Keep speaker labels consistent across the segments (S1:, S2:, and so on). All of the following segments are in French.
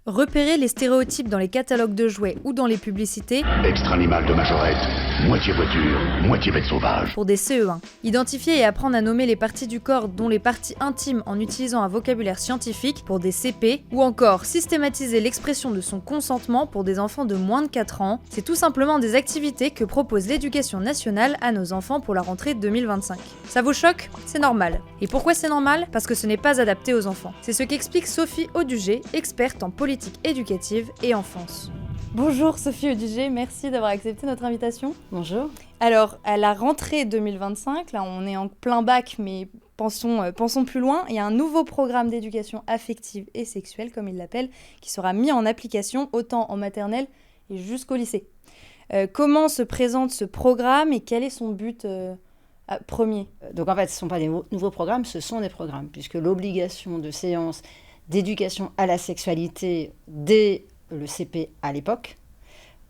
S1: Repérer les stéréotypes dans les catalogues de jouets ou dans les publicités
S2: Extra animal de majorette, moitié voiture, moitié bête sauvage.
S1: pour des CE1. Identifier et apprendre à nommer les parties du corps dont les parties intimes en utilisant un vocabulaire scientifique pour des CP, ou encore systématiser l'expression de son consentement pour des enfants de moins de 4 ans, c'est tout simplement des activités que propose l'éducation nationale à nos enfants pour la rentrée 2025. Ça vous choque? C'est normal. Et pourquoi c'est normal? Parce que ce n'est pas adapté aux enfants. C'est ce qu'explique Sophie Audugé, experte en politique éducative et enfance. Bonjour Sophie Audugé, merci d'avoir accepté notre invitation.
S3: Bonjour.
S1: Alors, à la rentrée 2025, là on est en plein bac, mais pensons plus loin, il y a un nouveau programme d'éducation affective et sexuelle, comme il l'appelle, qui sera mis en application autant en maternelle et jusqu'au lycée. Comment se présente ce programme et quel est son but premier?
S3: Donc en fait, ce ne sont pas des nouveaux programmes, ce sont des programmes, puisque l'obligation de séance d'éducation à la sexualité dès le CP à l'époque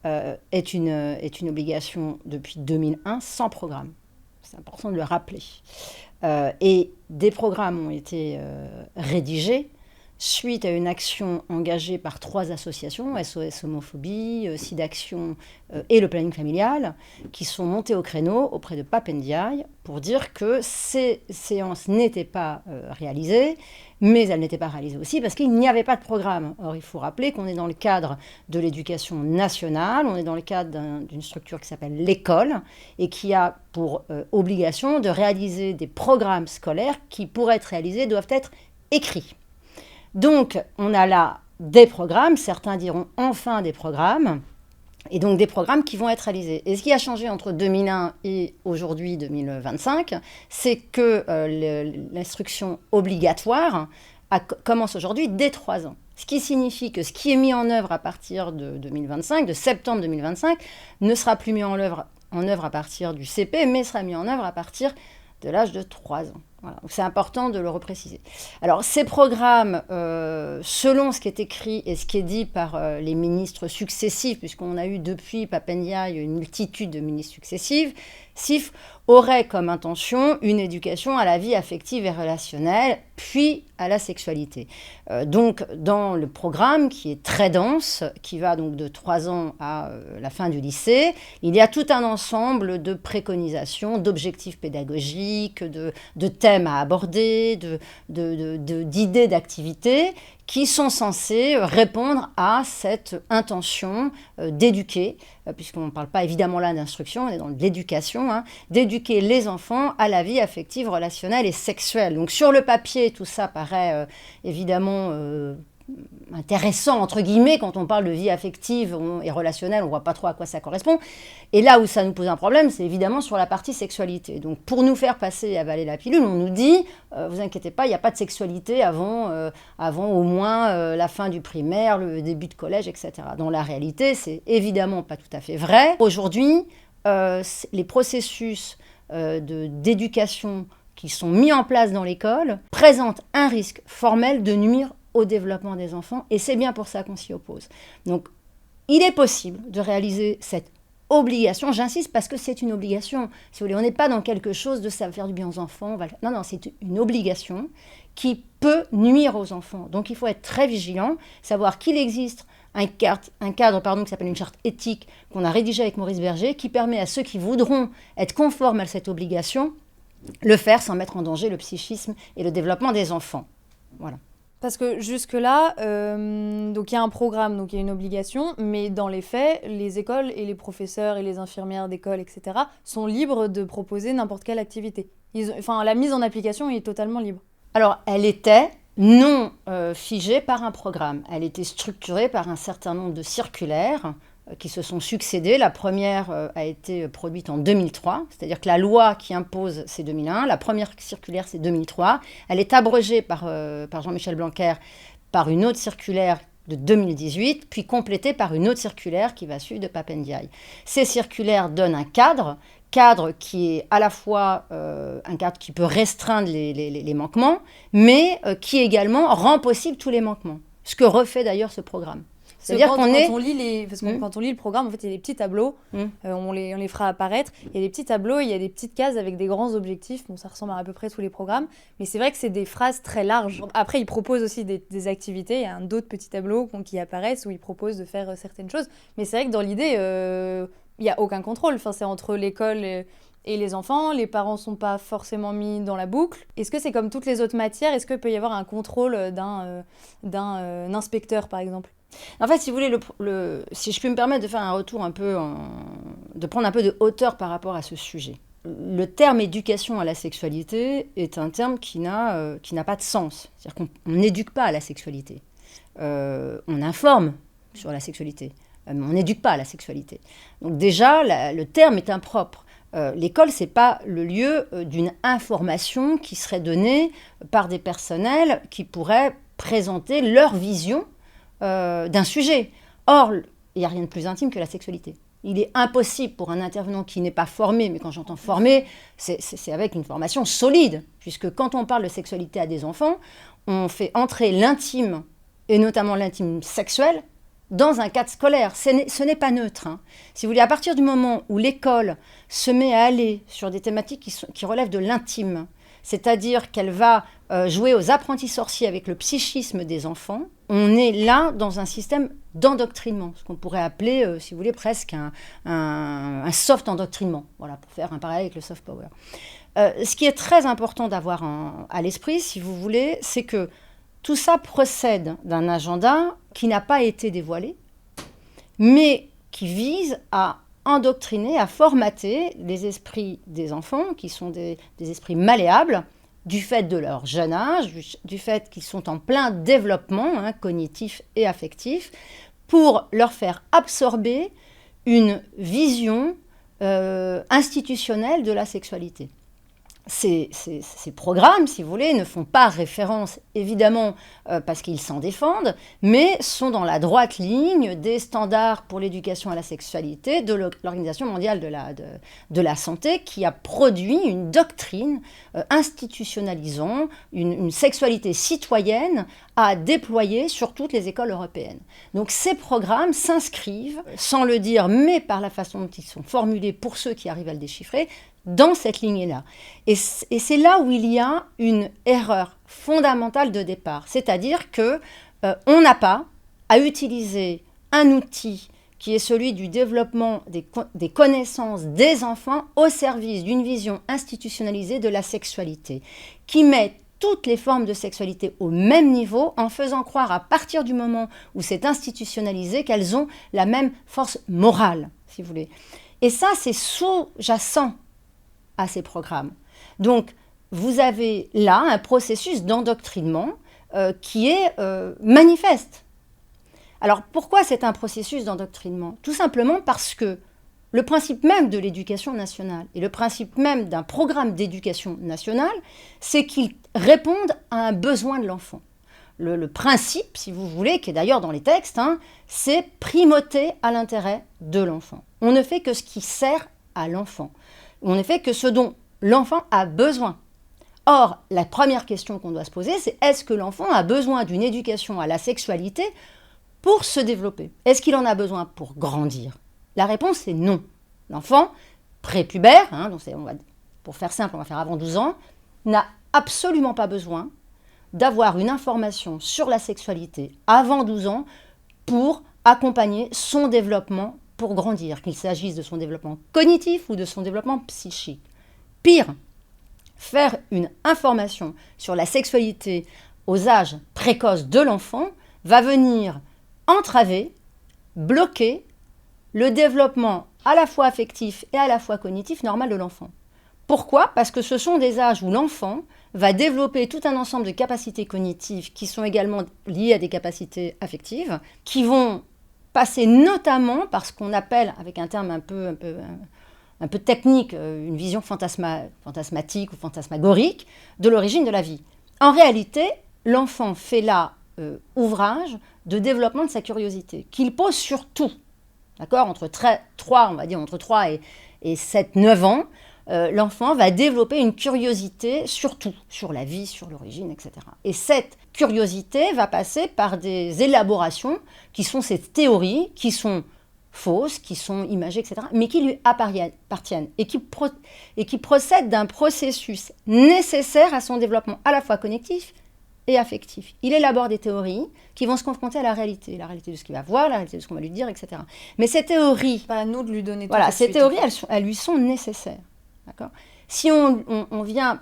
S3: est une obligation depuis 2001 sans programme. C'est important de le rappeler. Et des programmes ont été rédigés suite à une action engagée par 3 associations, SOS Homophobie, SIDAction et le planning familial, qui sont montés au créneau auprès de Pape Ndiaye pour dire que ces séances n'étaient pas réalisées, mais elles n'étaient pas réalisées aussi parce qu'il n'y avait pas de programme. Or, il faut rappeler qu'on est dans le cadre de l'éducation nationale, on est dans le cadre d'une structure qui s'appelle l'école et qui a pour obligation de réaliser des programmes scolaires qui, pour être réalisés, doivent être écrits. Donc, on a là des programmes, certains diront enfin des programmes, et donc des programmes qui vont être réalisés. Et ce qui a changé entre 2001 et aujourd'hui 2025, c'est que l'instruction obligatoire commence aujourd'hui dès 3 ans. Ce qui signifie que ce qui est mis en œuvre à partir de 2025, de septembre 2025, ne sera plus mis en œuvre à partir du CP, mais sera mis en œuvre à partir de l'âge de 3 ans. Voilà. Donc c'est important de le repréciser. Alors ces programmes, selon ce qui est écrit et ce qui est dit par les ministres successifs, puisqu'on a eu depuis Pape Ndiaye une multitude de ministres successifs, auraient comme intention une éducation à la vie affective et relationnelle, puis à la sexualité. Donc dans le programme qui est très dense, qui va donc de 3 ans à la fin du lycée, il y a tout un ensemble de préconisations, d'objectifs pédagogiques, de thèmes à aborder, d'idées d'activités qui sont censées répondre à cette intention d'éduquer, puisqu'on ne parle pas évidemment là d'instruction, on est dans l'éducation, d'éduquer les enfants à la vie affective, relationnelle et sexuelle. Donc sur le papier, tout ça paraît évidemment intéressant, entre guillemets, quand on parle de vie affective et relationnelle, on ne voit pas trop à quoi ça correspond. Et là où ça nous pose un problème, c'est évidemment sur la partie sexualité. Donc pour nous faire passer et avaler la pilule, on nous dit, vous inquiétez pas, il n'y a pas de sexualité avant au moins la fin du primaire, le début de collège, etc. Dans la réalité, c'est évidemment pas tout à fait vrai. Aujourd'hui, les processus d'éducation qui sont mis en place dans l'école présentent un risque formel de nuire au développement des enfants, et c'est bien pour ça qu'on s'y oppose. Donc, il est possible de réaliser cette obligation, j'insiste parce que c'est une obligation, si vous voulez, on n'est pas dans quelque chose de ça va faire du bien aux enfants, non, c'est une obligation qui peut nuire aux enfants. Donc, il faut être très vigilant, savoir qu'il existe un cadre qui s'appelle une charte éthique qu'on a rédigée avec Maurice Berger, qui permet à ceux qui voudront être conformes à cette obligation, le faire sans mettre en danger le psychisme et le développement des enfants. Voilà.
S1: Parce que jusque-là, donc il y a un programme, donc il y a une obligation, mais dans les faits, les écoles et les professeurs et les infirmières d'école, etc., sont libres de proposer n'importe quelle activité. La mise en application est totalement libre.
S3: Alors, elle était non figée par un programme. Elle était structurée par un certain nombre de circulaires qui se sont succédées. La première a été produite en 2003, c'est-à-dire que la loi qui impose, c'est 2001. La première circulaire, c'est 2003. Elle est abrogée par Jean-Michel Blanquer par une autre circulaire de 2018, puis complétée par une autre circulaire qui va suivre de Pape Ndiaye. Ces circulaires donnent un cadre qui est à la fois un cadre qui peut restreindre les manquements, mais qui également rend possible tous les manquements. Ce que refait d'ailleurs ce programme. C'est-à-dire qu'on est...
S1: Quand on lit quand on lit le programme, en fait, il y a des petits tableaux, on les fera apparaître. Il y a des petits tableaux, il y a des petites cases avec des grands objectifs. Bon, ça ressemble à peu près tous les programmes, mais c'est vrai que c'est des phrases très larges. Après, ils proposent aussi des activités. Il y a d'autres petits tableaux qui apparaissent où ils proposent de faire certaines choses. Mais c'est vrai que dans l'idée, il n'y a aucun contrôle. Enfin, c'est entre l'école et les enfants. Les parents ne sont pas forcément mis dans la boucle. Est-ce que c'est comme toutes les autres matières? Est-ce qu'il peut y avoir un contrôle d'un inspecteur, par exemple?
S3: En fait, si vous voulez, si je peux me permettre de faire un retour de prendre un peu de hauteur par rapport à ce sujet. Le terme éducation à la sexualité est un terme qui n'a pas de sens. C'est-à-dire qu'on n'éduque pas à la sexualité. On informe sur la sexualité, mais on n'éduque pas à la sexualité. Donc déjà, le terme est impropre. L'école, ce n'est pas le lieu d'une information qui serait donnée par des personnels qui pourraient présenter leur vision d'un sujet. Or, il n'y a rien de plus intime que la sexualité. Il est impossible pour un intervenant qui n'est pas formé, mais quand j'entends formé, c'est avec une formation solide, puisque quand on parle de sexualité à des enfants, on fait entrer l'intime, et notamment l'intime sexuel, dans un cadre scolaire. Ce n'est pas neutre. Si vous voulez, à partir du moment où l'école se met à aller sur des thématiques qui relèvent de l'intime, c'est-à-dire qu'elle va jouer aux apprentis sorciers avec le psychisme des enfants, on est là dans un système d'endoctrinement, ce qu'on pourrait appeler, si vous voulez, presque un soft endoctrinement, voilà, pour faire un parallèle avec le soft power. Ce qui est très important d'avoir à l'esprit, si vous voulez, c'est que tout ça procède d'un agenda qui n'a pas été dévoilé, mais qui vise à endoctriner, à formater les esprits des enfants, qui sont des esprits malléables, du fait de leur jeune âge, du fait qu'ils sont en plein développement cognitif et affectif, pour leur faire absorber une vision institutionnelle de la sexualité. Ces programmes, si vous voulez, ne font pas référence, évidemment, parce qu'ils s'en défendent, mais sont dans la droite ligne des standards pour l'éducation à la sexualité de l'Organisation mondiale de la santé, qui a produit une doctrine institutionnalisant une sexualité citoyenne à déployer sur toutes les écoles européennes. Donc ces programmes s'inscrivent, sans le dire, mais par la façon dont ils sont formulés pour ceux qui arrivent à le déchiffrer, dans cette lignée-là. Et c'est là où il y a une erreur fondamentale de départ. C'est-à-dire qu'on n'a pas à utiliser un outil qui est celui du développement des connaissances des enfants au service d'une vision institutionnalisée de la sexualité, qui met toutes les formes de sexualité au même niveau en faisant croire à partir du moment où c'est institutionnalisé qu'elles ont la même force morale, si vous voulez. Et ça, c'est sous-jacent à ces programmes. Donc, vous avez là un processus d'endoctrinement qui est manifeste. Alors, pourquoi c'est un processus d'endoctrinement? Tout simplement parce que le principe même de l'éducation nationale et le principe même d'un programme d'éducation nationale, c'est qu'il réponde à un besoin de l'enfant. Le principe, si vous voulez, qui est d'ailleurs dans les textes, c'est primauté à l'intérêt de l'enfant. On ne fait que ce qui sert à l'enfant. On ne fait que ce dont l'enfant a besoin. Or, la première question qu'on doit se poser, c'est est-ce que l'enfant a besoin d'une éducation à la sexualité pour se développer? Est-ce qu'il en a besoin pour grandir? La réponse est non. L'enfant prépubère, donc pour faire simple, on va faire avant 12 ans, n'a absolument pas besoin d'avoir une information sur la sexualité avant 12 ans pour accompagner son développement pour grandir, qu'il s'agisse de son développement cognitif ou de son développement psychique. Pire, faire une information sur la sexualité aux âges précoces de l'enfant va venir entraver, bloquer le développement à la fois affectif et à la fois cognitif normal de l'enfant. Pourquoi? Parce que ce sont des âges où l'enfant va développer tout un ensemble de capacités cognitives qui sont également liées à des capacités affectives, qui vont passer notamment par ce qu'on appelle, avec un terme un peu technique, une vision fantasmatique ou fantasmagorique de l'origine de la vie. En réalité, l'enfant fait là ouvrage de développement de sa curiosité, qu'il pose sur tout. D'accord? Entre 3 et 7-9 ans, l'enfant va développer une curiosité sur tout, sur la vie, sur l'origine, etc. Et cette curiosité va passer par des élaborations qui sont ces théories, qui sont fausses, qui sont imagées, etc., mais qui lui appartiennent et qui procèdent d'un processus nécessaire à son développement à la fois cognitif et affectif. Il élabore des théories qui vont se confronter à la réalité de ce qu'il va voir, la réalité de ce qu'on va lui dire, etc. Mais ces théories...
S1: Pas à nous de lui donner tout
S3: Voilà,
S1: de
S3: ces
S1: suite.
S3: théories, elles lui sont nécessaires. D'accord ? Si on vient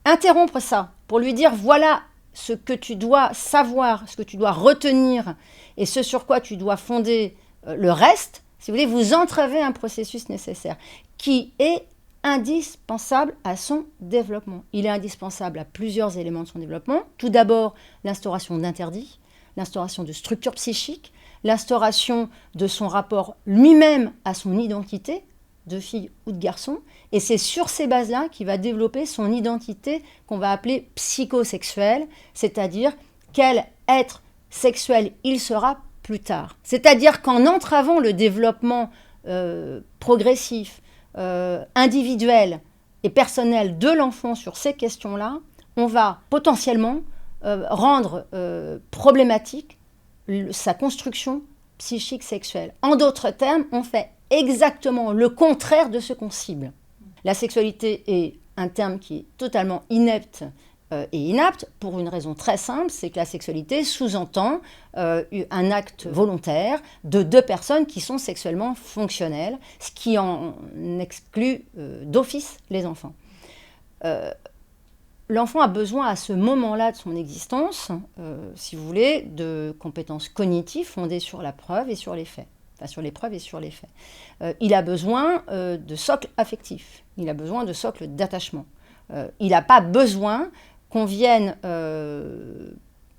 S3: interrompre ça pour lui dire, voilà ce que tu dois savoir, ce que tu dois retenir et ce sur quoi tu dois fonder le reste, si vous voulez, vous entravez un processus nécessaire qui est indispensable à son développement. Il est indispensable à plusieurs éléments de son développement. Tout d'abord, l'instauration d'interdits, l'instauration de structures psychiques, l'instauration de son rapport lui-même à son identité, de fille ou de garçon, et c'est sur ces bases-là qu'il va développer son identité qu'on va appeler psychosexuelle, c'est-à-dire quel être sexuel il sera plus tard. C'est-à-dire qu'en entravant le développement progressif, individuel et personnel de l'enfant sur ces questions-là, on va potentiellement rendre problématique sa construction psychique sexuelle. En d'autres termes, on fait exactement le contraire de ce qu'on cible. La sexualité est un terme qui est totalement inepte et inapte pour une raison très simple, c'est que la sexualité sous-entend un acte volontaire de deux personnes qui sont sexuellement fonctionnelles, ce qui en exclut d'office les enfants. L'enfant a besoin à ce moment-là de son existence, si vous voulez, de compétences cognitives fondées sur la preuve et sur les faits. Enfin, sur les preuves et sur les faits. Il a besoin de socle affectif, il a besoin de socle d'attachement. Il n'a pas besoin qu'on vienne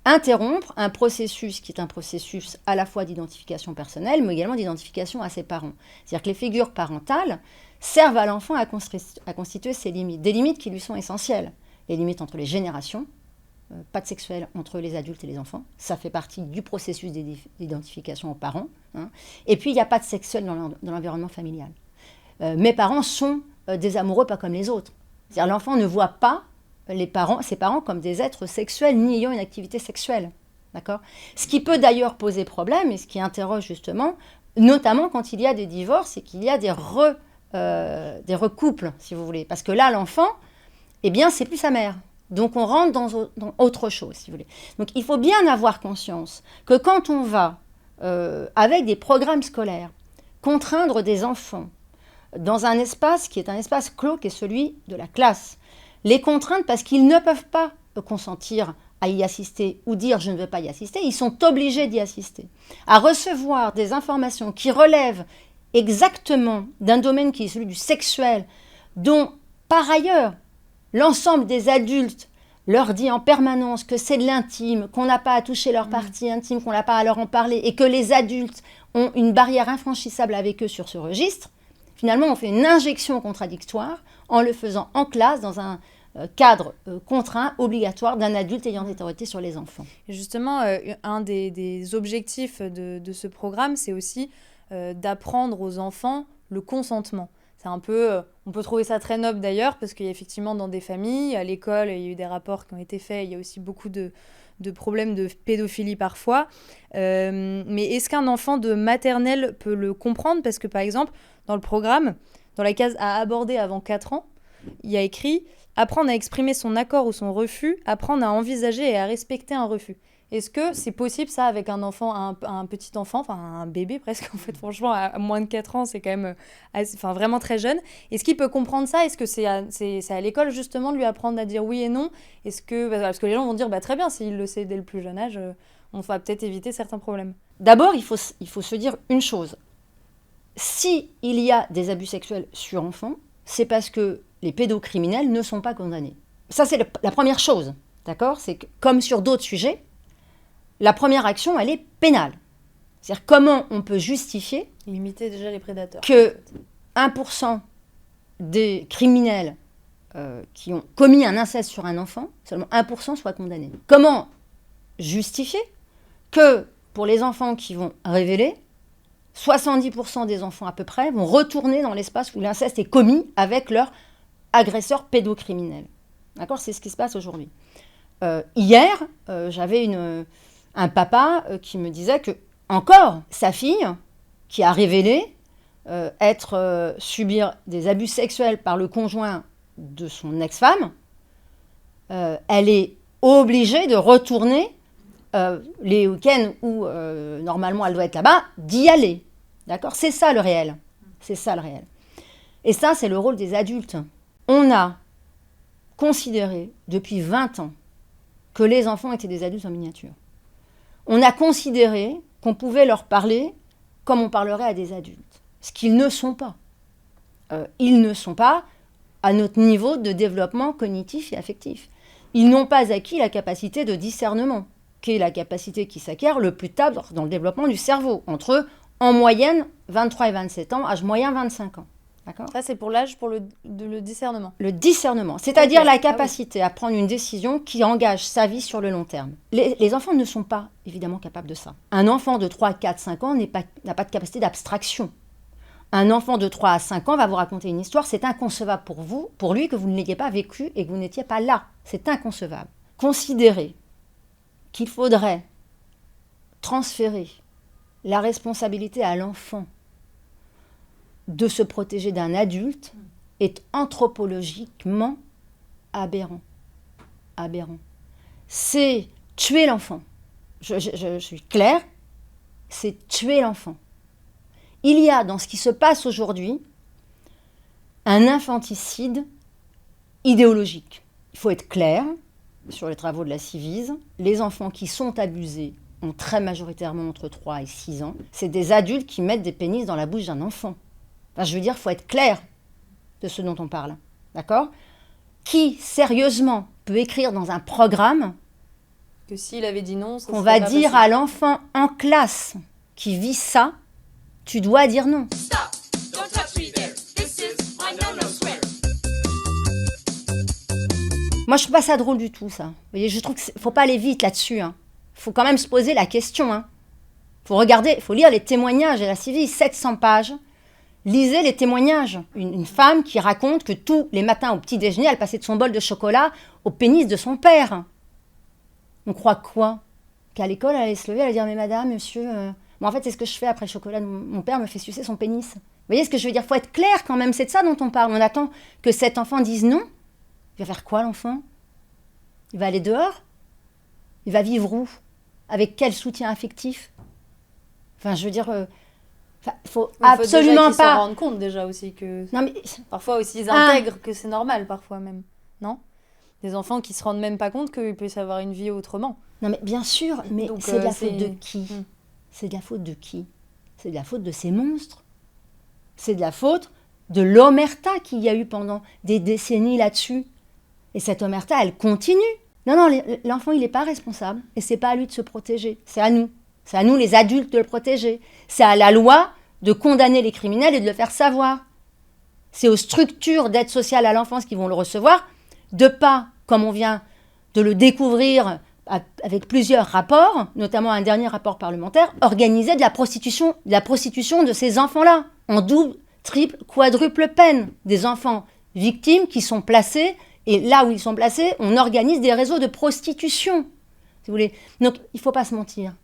S3: interrompre un processus qui est un processus à la fois d'identification personnelle, mais également d'identification à ses parents. C'est-à-dire que les figures parentales servent à l'enfant à constituer ses limites, des limites qui lui sont essentielles. Les limites entre les générations, pas de sexuel entre les adultes et les enfants, ça fait partie du processus d'identification aux parents. Hein. Et puis, il n'y a pas de sexuel dans l'environnement familial. Mes parents sont des amoureux pas comme les autres. C'est-à-dire l'enfant ne voit pas ses parents comme des êtres sexuels ni ayant une activité sexuelle. D'accord ? Ce qui peut d'ailleurs poser problème et ce qui interroge justement, notamment quand il y a des divorces et qu'il y a des recouples, si vous voulez. Parce que là, l'enfant, eh bien, c'est plus sa mère. Donc, on rentre dans autre chose, si vous voulez. Donc, il faut bien avoir conscience que quand on va, avec des programmes scolaires, contraindre des enfants dans un espace qui est un espace clos, qui est celui de la classe, les contraindre parce qu'ils ne peuvent pas consentir à y assister ou dire « je ne veux pas y assister », ils sont obligés d'y assister. À recevoir des informations qui relèvent exactement d'un domaine qui est celui du sexuel, dont, par ailleurs, l'ensemble des adultes leur dit en permanence que c'est de l'intime, qu'on n'a pas à toucher leur partie intime, qu'on n'a pas à leur en parler, et que les adultes ont une barrière infranchissable avec eux sur ce registre, finalement, on fait une injection contradictoire en le faisant en classe, dans un cadre contraint, obligatoire, d'un adulte ayant autorité sur les enfants.
S1: Et justement, un des objectifs de ce programme, c'est aussi d'apprendre aux enfants le consentement. C'est un peu, on peut trouver ça très noble d'ailleurs, parce qu'il y a effectivement dans des familles, à l'école, il y a eu des rapports qui ont été faits, il y a aussi beaucoup de problèmes de pédophilie parfois. Mais est-ce qu'un enfant de maternelle peut le comprendre ? Parce que par exemple, dans le programme, dans la case à aborder avant 4 ans, il y a écrit « Apprendre à exprimer son accord ou son refus, apprendre à envisager et à respecter un refus ». Est-ce que c'est possible ça avec un enfant, un petit enfant, enfin un bébé presque en fait, franchement, à moins de 4 ans, c'est quand même vraiment très jeune. Est-ce qu'il peut comprendre ça ? Est-ce que c'est à l'école justement de lui apprendre à dire oui et non ? Parce que les gens vont dire très bien, s'il le sait dès le plus jeune âge, on va peut-être éviter certains problèmes.
S3: D'abord, il faut se dire une chose. Si il y a des abus sexuels sur enfants, c'est parce que les pédocriminels ne sont pas condamnés. Ça, c'est la première chose, d'accord ? C'est que, comme sur d'autres sujets, la première action, elle est pénale. C'est-à-dire comment on peut justifier
S1: limiter déjà les prédateurs.
S3: Que 1% des criminels qui ont commis un inceste sur un enfant, seulement 1% soient condamnés. Comment justifier que pour les enfants qui vont révéler, 70% des enfants à peu près vont retourner dans l'espace où l'inceste est commis avec leur agresseur pédocriminel. D'accord ? C'est ce qui se passe aujourd'hui. Hier, j'avais un papa qui me disait que, encore, sa fille, qui a révélé subir des abus sexuels par le conjoint de son ex-femme, elle est obligée de retourner les week-ends où normalement elle doit être là-bas, d'y aller. D'accord ? C'est ça le réel. C'est ça le réel. Et ça, c'est le rôle des adultes. On a considéré depuis 20 ans que les enfants étaient des adultes en miniature. On a considéré qu'on pouvait leur parler comme on parlerait à des adultes. Ce qu'ils ne sont pas. Ils ne sont pas à notre niveau de développement cognitif et affectif. Ils n'ont pas acquis la capacité de discernement, qui est la capacité qui s'acquiert le plus tard dans le développement du cerveau, entre, en moyenne, 23 et 27 ans, âge moyen 25 ans. D'accord ?
S1: Ça, c'est pour l'âge, pour le discernement.
S3: Le discernement, c'est-à-dire la capacité à prendre une décision qui engage sa vie sur le long terme. Les enfants ne sont pas, évidemment, capables de ça. Un enfant de 3, 4, 5 ans n'a pas de capacité d'abstraction. Un enfant de 3 à 5 ans va vous raconter une histoire, c'est inconcevable pour lui, que vous ne l'ayez pas vécu et que vous n'étiez pas là. C'est inconcevable. Considérer qu'il faudrait transférer la responsabilité à l'enfant de se protéger d'un adulte est anthropologiquement aberrant. Aberrant. C'est tuer l'enfant. Je suis claire, c'est tuer l'enfant. Il y a dans ce qui se passe aujourd'hui un infanticide idéologique. Il faut être clair sur les travaux de la Civise. Les enfants qui sont abusés ont très majoritairement entre 3 et 6 ans. C'est des adultes qui mettent des pénis dans la bouche d'un enfant. Enfin, je veux dire, il faut être clair de ce dont on parle. D'accord ? Qui, sérieusement, peut écrire dans un programme
S1: que s'il avait dit non,
S3: qu'on va dire à l'enfant en classe qui vit ça, tu dois dire non. Stop. Don't touch me there. This is my no-no swear. Moi, je trouve pas ça drôle du tout, ça. Vous voyez, je trouve qu'il faut pas aller vite là-dessus. Hein. Faut quand même se poser la question. Hein. Faut regarder, faut lire les témoignages de la Civise, 700 pages. Lisez les témoignages. Une femme qui raconte que tous les matins au petit déjeuner, elle passait de son bol de chocolat au pénis de son père. On croit quoi ? Qu'à l'école, elle allait se lever, elle allait dire « Mais madame, monsieur, moi en fait, c'est ce que je fais après le chocolat. Mon père me fait sucer son pénis. » Vous voyez ce que je veux dire ? Il faut être clair quand même, c'est de ça dont on parle. On attend que cet enfant dise non. Il va faire quoi, l'enfant ? Il va aller dehors ? Il va vivre où ? Avec quel soutien affectif ? Enfin, je veux dire... faut absolument
S1: faut
S3: pas
S1: se rendre compte déjà aussi que
S3: non, mais...
S1: parfois aussi ils intègrent que c'est normal parfois même, non ? Des enfants qui se rendent même pas compte qu'ils peuvent avoir une vie autrement.
S3: Non mais bien sûr, mais
S1: donc,
S3: c'est de la faute de qui ? C'est de la faute de qui ? C'est de la faute de ces monstres. C'est de la faute de l'omerta qu'il y a eu pendant des décennies là-dessus. Et cette omerta, elle continue. Non, l'enfant, il n'est pas responsable. Et c'est pas à lui de se protéger. C'est à nous. C'est à nous, les adultes, de le protéger. C'est à la loi de condamner les criminels et de le faire savoir. C'est aux structures d'aide sociale à l'enfance qui vont le recevoir, de pas, comme on vient de le découvrir avec plusieurs rapports, notamment un dernier rapport parlementaire, organiser de la prostitution de ces enfants-là, en double, triple, quadruple peine. Des enfants victimes qui sont placés, et là où ils sont placés, on organise des réseaux de prostitution, si vous voulez. Donc, il ne faut pas se mentir.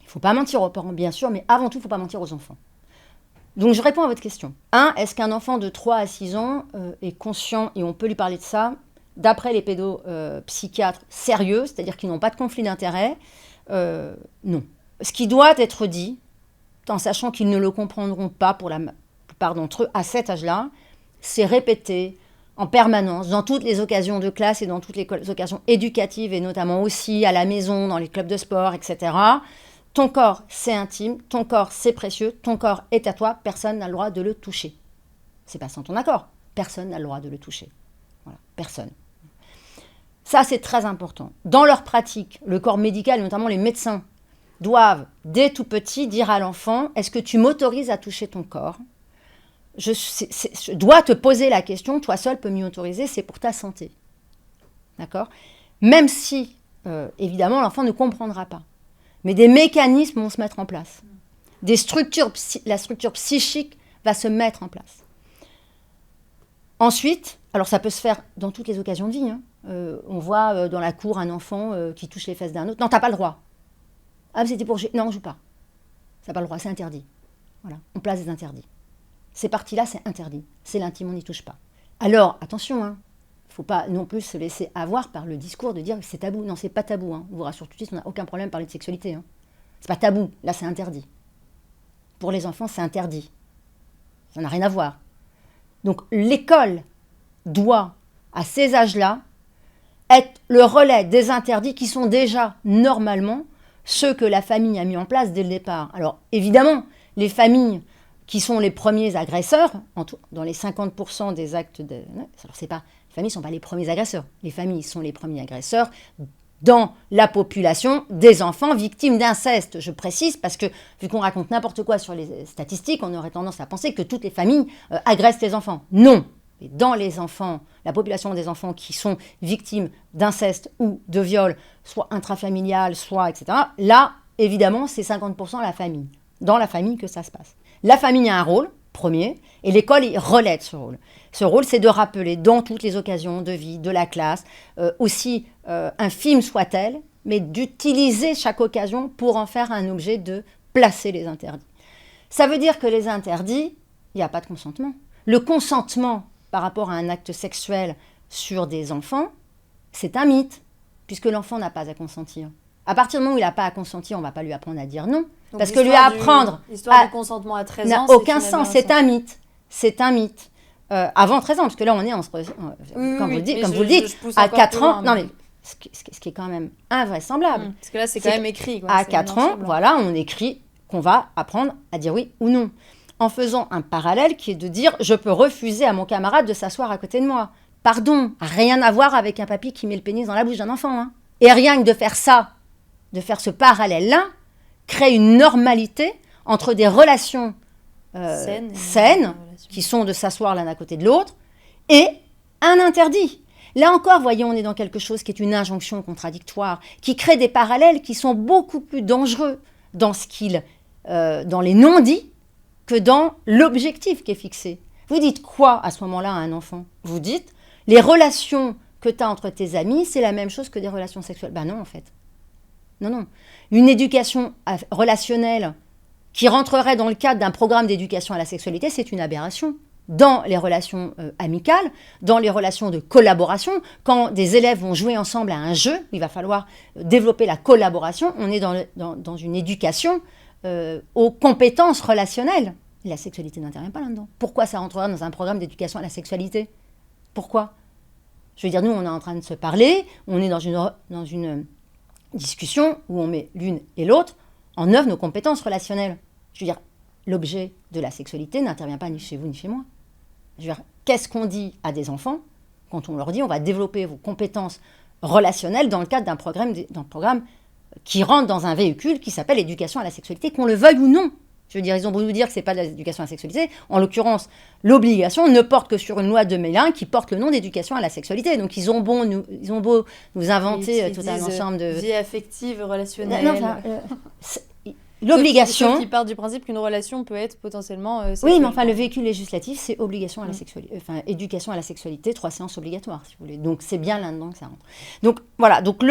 S3: Il ne faut pas mentir aux parents, bien sûr, mais avant tout, il ne faut pas mentir aux enfants. Donc, je réponds à votre question. 1. Est-ce qu'un enfant de 3 à 6 ans est conscient, et on peut lui parler de ça, d'après les pédopsychiatres sérieux, c'est-à-dire qui n'ont pas de conflit d'intérêt? Non. Ce qui doit être dit, en sachant qu'ils ne le comprendront pas pour la plupart d'entre eux à cet âge-là, c'est répéter en permanence, dans toutes les occasions de classe et dans toutes les occasions éducatives, et notamment aussi à la maison, dans les clubs de sport, etc. Ton corps, c'est intime, ton corps, c'est précieux, ton corps est à toi, personne n'a le droit de le toucher. C'est pas sans ton accord, personne n'a le droit de le toucher. Voilà, personne. Ça, c'est très important. Dans leur pratique, le corps médical, notamment les médecins, doivent, dès tout petit, dire à l'enfant, est-ce que tu m'autorises à toucher ton corps ? Je dois te poser la question, toi seul peux m'y autoriser, c'est pour ta santé. D'accord ? Même si, évidemment, l'enfant ne comprendra pas. Mais des mécanismes vont se mettre en place. la structure psychique va se mettre en place. Ensuite, alors ça peut se faire dans toutes les occasions de vie. Hein. On voit dans la cour un enfant qui touche les fesses d'un autre. Non, t'as pas le droit. Ah, mais c'était pour jouer. Non, on joue pas. Ça n'a pas le droit, c'est interdit. Voilà, on place des interdits. Ces parties-là, c'est interdit. C'est l'intime, on n'y touche pas. Alors, attention, hein. Faut pas non plus se laisser avoir par le discours de dire que c'est tabou. Non, c'est pas tabou. Hein. On vous rassure tout de suite, on n'a aucun problème à parler de sexualité. Hein. C'est pas tabou. Là, c'est interdit. Pour les enfants, c'est interdit. Ça n'a rien à voir. Donc, l'école doit, à ces âges-là, être le relais des interdits qui sont déjà, normalement, ceux que la famille a mis en place dès le départ. Alors, évidemment, les familles qui sont les premiers agresseurs, dans les 50% des actes de... Alors, c'est pas... Les familles ne sont pas les premiers agresseurs. Les familles sont les premiers agresseurs dans la population des enfants victimes d'inceste. Je précise parce que, vu qu'on raconte n'importe quoi sur les statistiques, on aurait tendance à penser que toutes les familles agressent les enfants. Non. Et dans les enfants, la population des enfants qui sont victimes d'inceste ou de viol, soit intrafamilial, soit etc., là, évidemment, c'est 50% la famille. Dans la famille que ça se passe. La famille a un rôle, premier, et l'école relaie de ce rôle. Ce rôle, c'est de rappeler dans toutes les occasions de vie, de la classe, aussi infime soit-elle, mais d'utiliser chaque occasion pour en faire un objet de placer les interdits. Ça veut dire que les interdits, il n'y a pas de consentement. Le consentement par rapport à un acte sexuel sur des enfants, c'est un mythe, puisque l'enfant n'a pas à consentir. À partir du moment où il n'a pas à consentir, on ne va pas lui apprendre à dire non. Donc parce que lui apprendre...
S1: L'histoire du consentement à 13 ans,
S3: n'a aucun sens, c'est un mythe. C'est un mythe. Avant 13 ans, parce que là, on est comme vous le dites, à 4 ans... Non, mais ce qui est quand même invraisemblable.
S1: Parce que là, c'est quand même écrit. Quoi.
S3: À 4 ans, voilà, on écrit qu'on va apprendre à dire oui ou non. En faisant un parallèle qui est de dire « je peux refuser à mon camarade de s'asseoir à côté de moi ». Pardon, rien à voir avec un papy qui met le pénis dans la bouche d'un enfant. Hein. Et rien que de faire ça, de faire ce parallèle-là, crée une normalité entre des relations saines qui sont de s'asseoir l'un à côté de l'autre, et un interdit. Là encore, voyons, on est dans quelque chose qui est une injonction contradictoire, qui crée des parallèles qui sont beaucoup plus dangereux dans les non-dits que dans l'objectif qui est fixé. Vous dites quoi à ce moment-là à un enfant? Vous dites, les relations que tu as entre tes amis, c'est la même chose que des relations sexuelles. Ben non, en fait. Non. Une éducation relationnelle qui rentrerait dans le cadre d'un programme d'éducation à la sexualité, c'est une aberration. Dans les relations amicales, dans les relations de collaboration, quand des élèves vont jouer ensemble à un jeu, il va falloir développer la collaboration. On est dans une éducation aux compétences relationnelles. La sexualité n'intervient pas là-dedans. Pourquoi ça rentrera dans un programme d'éducation à la sexualité? Pourquoi? Je veux dire, nous, on est en train de se parler, on est dans une discussion où on met l'une et l'autre en œuvre nos compétences relationnelles. Je veux dire, l'objet de la sexualité n'intervient pas ni chez vous ni chez moi. Je veux dire, qu'est-ce qu'on dit à des enfants quand on leur dit on va développer vos compétences relationnelles dans le cadre d'un programme qui rentre dans un véhicule qui s'appelle l'éducation à la sexualité, qu'on le veuille ou non. Je veux dire, ils ont beau nous dire que ce n'est pas de l'éducation à la sexualité. En l'occurrence, l'obligation ne porte que sur une loi de 2001 qui porte le nom d'éducation à la sexualité. Donc, ils ont beau nous inventer tout un ensemble de...
S1: Vie affective, relationnelle...
S3: L'obligation...
S1: Qui part du principe qu'une relation peut être potentiellement...
S3: oui, mais enfin, le véhicule législatif, c'est obligation à la sexualité. Enfin, éducation à la sexualité, 3 séances obligatoires, si vous voulez. Donc, c'est bien là-dedans que ça rentre. Donc, voilà. Donc,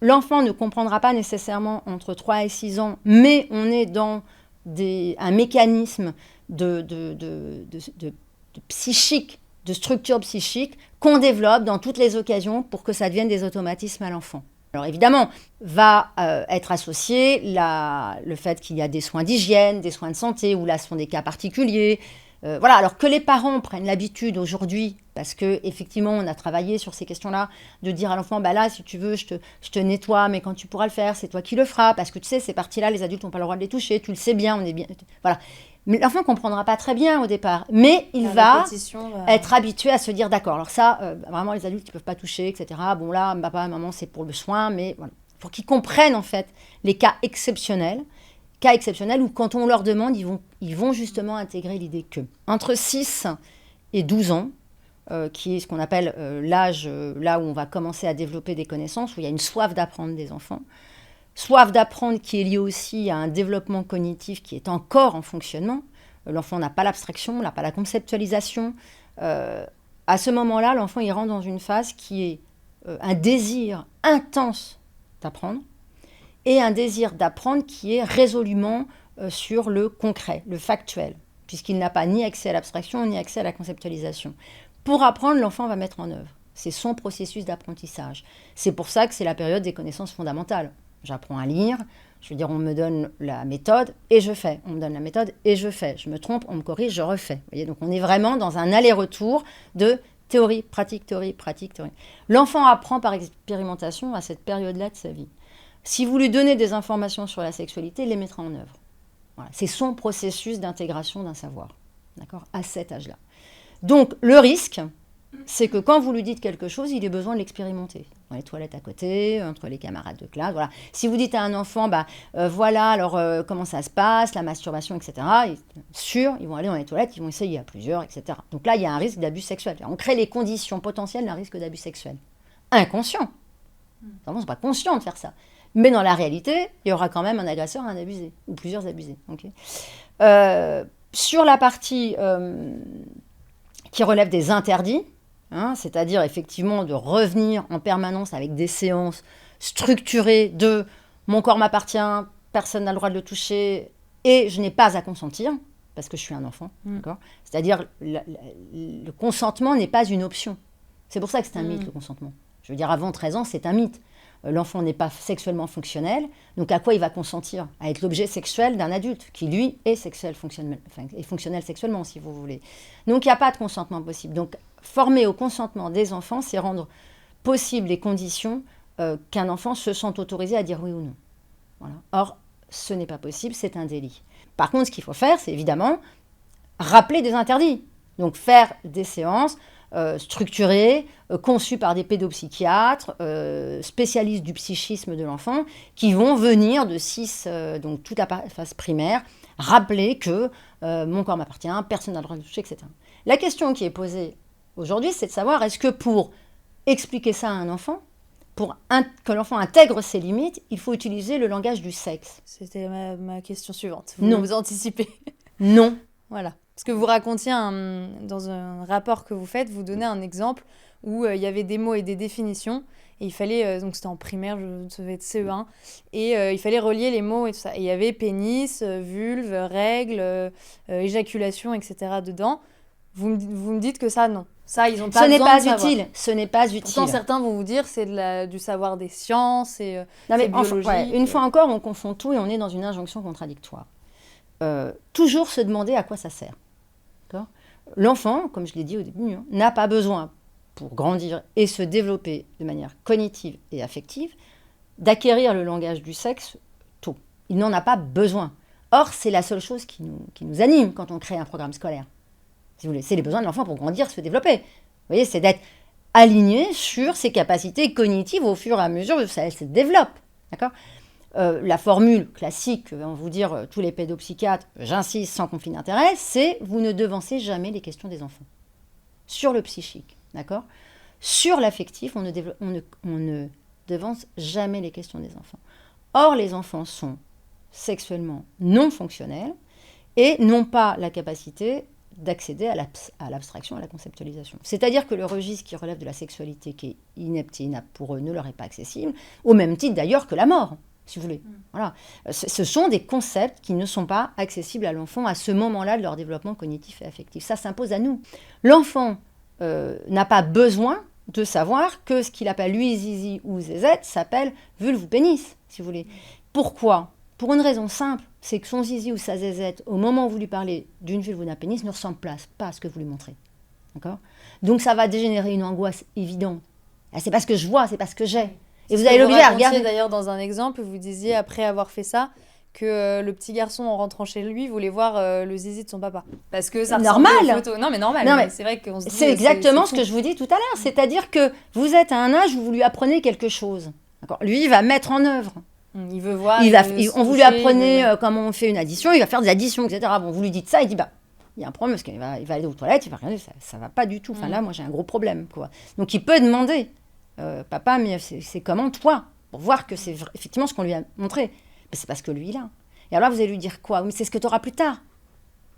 S3: l'enfant ne comprendra pas nécessairement entre 3 et 6 ans, mais on est dans... un mécanisme de psychique, de structure psychique qu'on développe dans toutes les occasions pour que ça devienne des automatismes à l'enfant. Alors évidemment, va être associé le fait qu'il y a des soins d'hygiène, des soins de santé, où là ce sont des cas particuliers. Voilà, alors que les parents prennent l'habitude aujourd'hui, parce qu'effectivement on a travaillé sur ces questions-là, de dire à l'enfant, bah là si tu veux je te nettoie, mais quand tu pourras le faire, c'est toi qui le feras, parce que tu sais, ces parties-là, les adultes n'ont pas le droit de les toucher, tu le sais bien, on est bien... Voilà. Mais l'enfant ne comprendra pas très bien au départ, mais il va être habitué à se dire, d'accord, alors ça, vraiment les adultes ils ne peuvent pas toucher, etc. Bon là, papa, maman, c'est pour le soin, mais voilà. Pour qu'ils comprennent en fait les cas exceptionnels où quand on leur demande, ils vont justement intégrer l'idée que. Entre 6 et 12 ans, qui est ce qu'on appelle l'âge là où on va commencer à développer des connaissances, où il y a une soif d'apprendre des enfants, soif d'apprendre qui est liée aussi à un développement cognitif qui est encore en fonctionnement. L'enfant n'a pas l'abstraction, n'a pas la conceptualisation. À ce moment-là, l'enfant il rentre dans une phase qui est un désir intense d'apprendre et un désir d'apprendre qui est résolument sur le concret, le factuel, puisqu'il n'a pas ni accès à l'abstraction ni accès à la conceptualisation. Pour apprendre, l'enfant va mettre en œuvre. C'est son processus d'apprentissage. C'est pour ça que c'est la période des connaissances fondamentales. J'apprends à lire, je veux dire, on me donne la méthode et je fais. On me donne la méthode et je fais. Je me trompe, on me corrige, je refais. Vous voyez, donc on est vraiment dans un aller-retour de théorie, pratique, théorie, pratique, théorie. L'enfant apprend par expérimentation à cette période-là de sa vie. Si vous lui donnez des informations sur la sexualité, il les mettra en œuvre. Voilà. C'est son processus d'intégration d'un savoir, d'accord, à cet âge-là. Donc, le risque, c'est que quand vous lui dites quelque chose, il ait besoin de l'expérimenter. Dans les toilettes à côté, entre les camarades de classe, voilà. Si vous dites à un enfant, voilà, alors comment ça se passe, la masturbation, etc., ils vont aller dans les toilettes, ils vont essayer à plusieurs, etc. Donc là, il y a un risque d'abus sexuel. On crée les conditions potentielles d'un risque d'abus sexuel. Inconscient. Les enfants ne sont pas conscients de faire ça. Mais dans la réalité, il y aura quand même un agresseur, un abusé, ou plusieurs abusés. Okay. Sur la partie qui relève des interdits, c'est-à-dire effectivement de revenir en permanence avec des séances structurées de « mon corps m'appartient, personne n'a le droit de le toucher et je n'ai pas à consentir » parce que je suis un enfant. D'accord, c'est-à-dire le consentement n'est pas une option. C'est pour ça que c'est un mythe, le consentement. Je veux dire, avant 13 ans, c'est un mythe. L'enfant n'est pas sexuellement fonctionnel, donc à quoi il va consentir? À être l'objet sexuel d'un adulte, qui lui est fonctionnel sexuellement, si vous voulez. Donc il n'y a pas de consentement possible. Donc former au consentement des enfants, c'est rendre possible les conditions qu'un enfant se sente autorisé à dire oui ou non. Voilà. Or, ce n'est pas possible, c'est un délit. Par contre, ce qu'il faut faire, c'est évidemment rappeler des interdits. Donc faire des séances structurés, conçus par des pédopsychiatres, spécialistes du psychisme de l'enfant, qui vont venir de 6, donc toute la phase primaire, rappeler que mon corps m'appartient, personne n'a le droit de le toucher, etc. La question qui est posée aujourd'hui, c'est de savoir, est-ce que pour expliquer ça à un enfant, pour que l'enfant intègre ses limites, il faut utiliser le langage du sexe?
S1: C'était ma question suivante.
S3: Vous
S1: anticipez.
S3: Non.
S1: Voilà. Parce que vous racontiez, dans un rapport que vous faites, vous donnez un exemple où il y avait des mots et des définitions, et il fallait, donc c'était en primaire, ça devait être CE1, et il fallait relier les mots et tout ça. Et il y avait pénis, vulve, règle, éjaculation, etc. dedans. Vous me dites que ça, non. Ça, ils ont pas besoin de savoir.
S3: Ce n'est pas utile.
S1: Pourtant, certains vont vous dire c'est du savoir des sciences et
S3: non, mais
S1: biologique.
S3: Une fois encore, on confond tout et on est dans une injonction contradictoire. Toujours se demander à quoi ça sert. L'enfant, comme je l'ai dit au début, n'a pas besoin, pour grandir et se développer de manière cognitive et affective, d'acquérir le langage du sexe tôt. Il n'en a pas besoin. Or, c'est la seule chose qui nous anime quand on crée un programme scolaire. Si vous voulez, c'est les besoins de l'enfant pour grandir, se développer. Vous voyez, c'est d'être aligné sur ses capacités cognitives au fur et à mesure que ça se développe. D'accord ? La formule classique, on vous dire tous les pédopsychiatres, j'insiste sans conflit d'intérêt, c'est vous ne devancez jamais les questions des enfants. Sur le psychique, d'accord ? Sur l'affectif, on ne devance jamais les questions des enfants. Or, les enfants sont sexuellement non fonctionnels et n'ont pas la capacité d'accéder à l'abstraction, à la conceptualisation. C'est-à-dire que le registre qui relève de la sexualité, qui est inepte et inapte pour eux, ne leur est pas accessible, au même titre d'ailleurs que la mort, si vous voulez. Voilà. Ce sont des concepts qui ne sont pas accessibles à l'enfant à ce moment-là de leur développement cognitif et affectif. Ça s'impose à nous. L'enfant n'a pas besoin de savoir que ce qu'il appelle lui zizi ou zézette s'appelle vulve ou pénis, si vous voulez. Pourquoi ? Pour une raison simple, c'est que son zizi ou sa zézette, au moment où vous lui parlez d'une vulve ou d'un pénis, ne ressemble pas à ce que vous lui montrez. D'accord ? Donc ça va dégénérer une angoisse évidente. C'est pas ce que je vois, c'est pas ce que j'ai. Et vous allez l'obliger à regarder.
S1: D'ailleurs, dans un exemple, vous disiez, après avoir fait ça, que le petit garçon, en rentrant chez lui, voulait voir le zizi de son papa. Parce que ça ressemble aux photos. Non, mais normal. Non, mais
S3: c'est vrai qu'on se dit... C'est exactement ce que je vous dis tout à l'heure. C'est-à-dire que vous êtes à un âge où vous lui apprenez quelque chose. D'accord ? Lui, il va mettre en œuvre.
S1: Il veut voir.
S3: Vous lui apprenez comment on fait une addition, il va faire des additions, etc. Bon, vous lui dites ça, il dit il y a un problème parce qu'il va aller aux toilettes, il va regarder, ça va pas du tout. Enfin là, moi j'ai un gros problème, quoi. Donc il peut demander, papa, mais c'est comment toi ? pour voir que c'est effectivement ce qu'on lui a montré. Mais c'est parce que lui, il a. Et alors là, vous allez lui dire quoi? Oui, c'est ce que tu auras plus tard.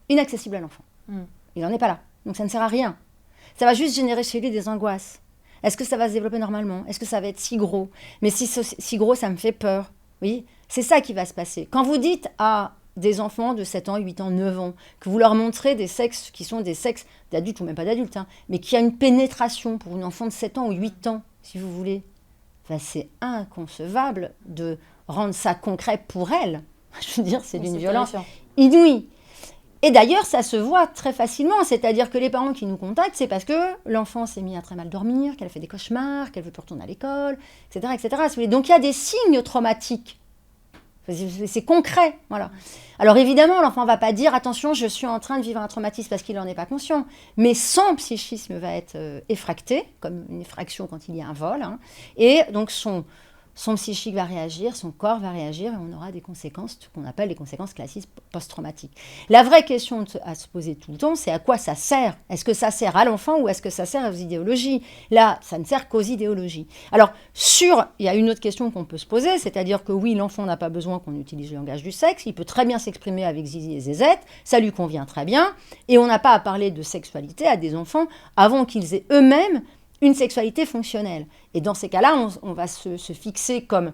S3: Inaccessible à l'enfant. Il n'en est pas là. Donc ça ne sert à rien. Ça va juste générer chez lui des angoisses. Est-ce que ça va se développer normalement? Est-ce que ça va être si gros? Mais si gros, ça me fait peur. Oui, c'est ça qui va se passer. Quand vous dites à des enfants de 7 ans, 8 ans, 9 ans, que vous leur montrez des sexes qui sont des sexes d'adultes ou même pas d'adultes, hein, mais qui a une pénétration pour une enfant de 7 ans ou 8 ans, si vous voulez, enfin, c'est inconcevable de rendre ça concret pour elle. Je veux dire, c'est d'une violence inouïe. Et d'ailleurs, ça se voit très facilement, c'est-à-dire que les parents qui nous contactent, c'est parce que l'enfant s'est mis à très mal dormir, qu'elle a fait des cauchemars, qu'elle veut plus retourner à l'école, etc., etc. Donc il y a des signes traumatiques. C'est concret, voilà. Alors évidemment, l'enfant ne va pas dire « Attention, je suis en train de vivre un traumatisme » parce qu'il n'en est pas conscient. Mais son psychisme va être effracté, comme une effraction quand il y a un vol. Hein, et donc son psychique va réagir, son corps va réagir et on aura des conséquences qu'on appelle les conséquences classiques post-traumatiques. La vraie question à se poser tout le temps, c'est à quoi ça sert? Est-ce que ça sert à l'enfant ou est-ce que ça sert aux idéologies? Là, ça ne sert qu'aux idéologies. Alors, il y a une autre question qu'on peut se poser, c'est-à-dire que oui, l'enfant n'a pas besoin qu'on utilise le langage du sexe, il peut très bien s'exprimer avec zizi et zézette, ça lui convient très bien, et on n'a pas à parler de sexualité à des enfants avant qu'ils aient eux-mêmes une sexualité fonctionnelle. Et dans ces cas-là, on va se fixer comme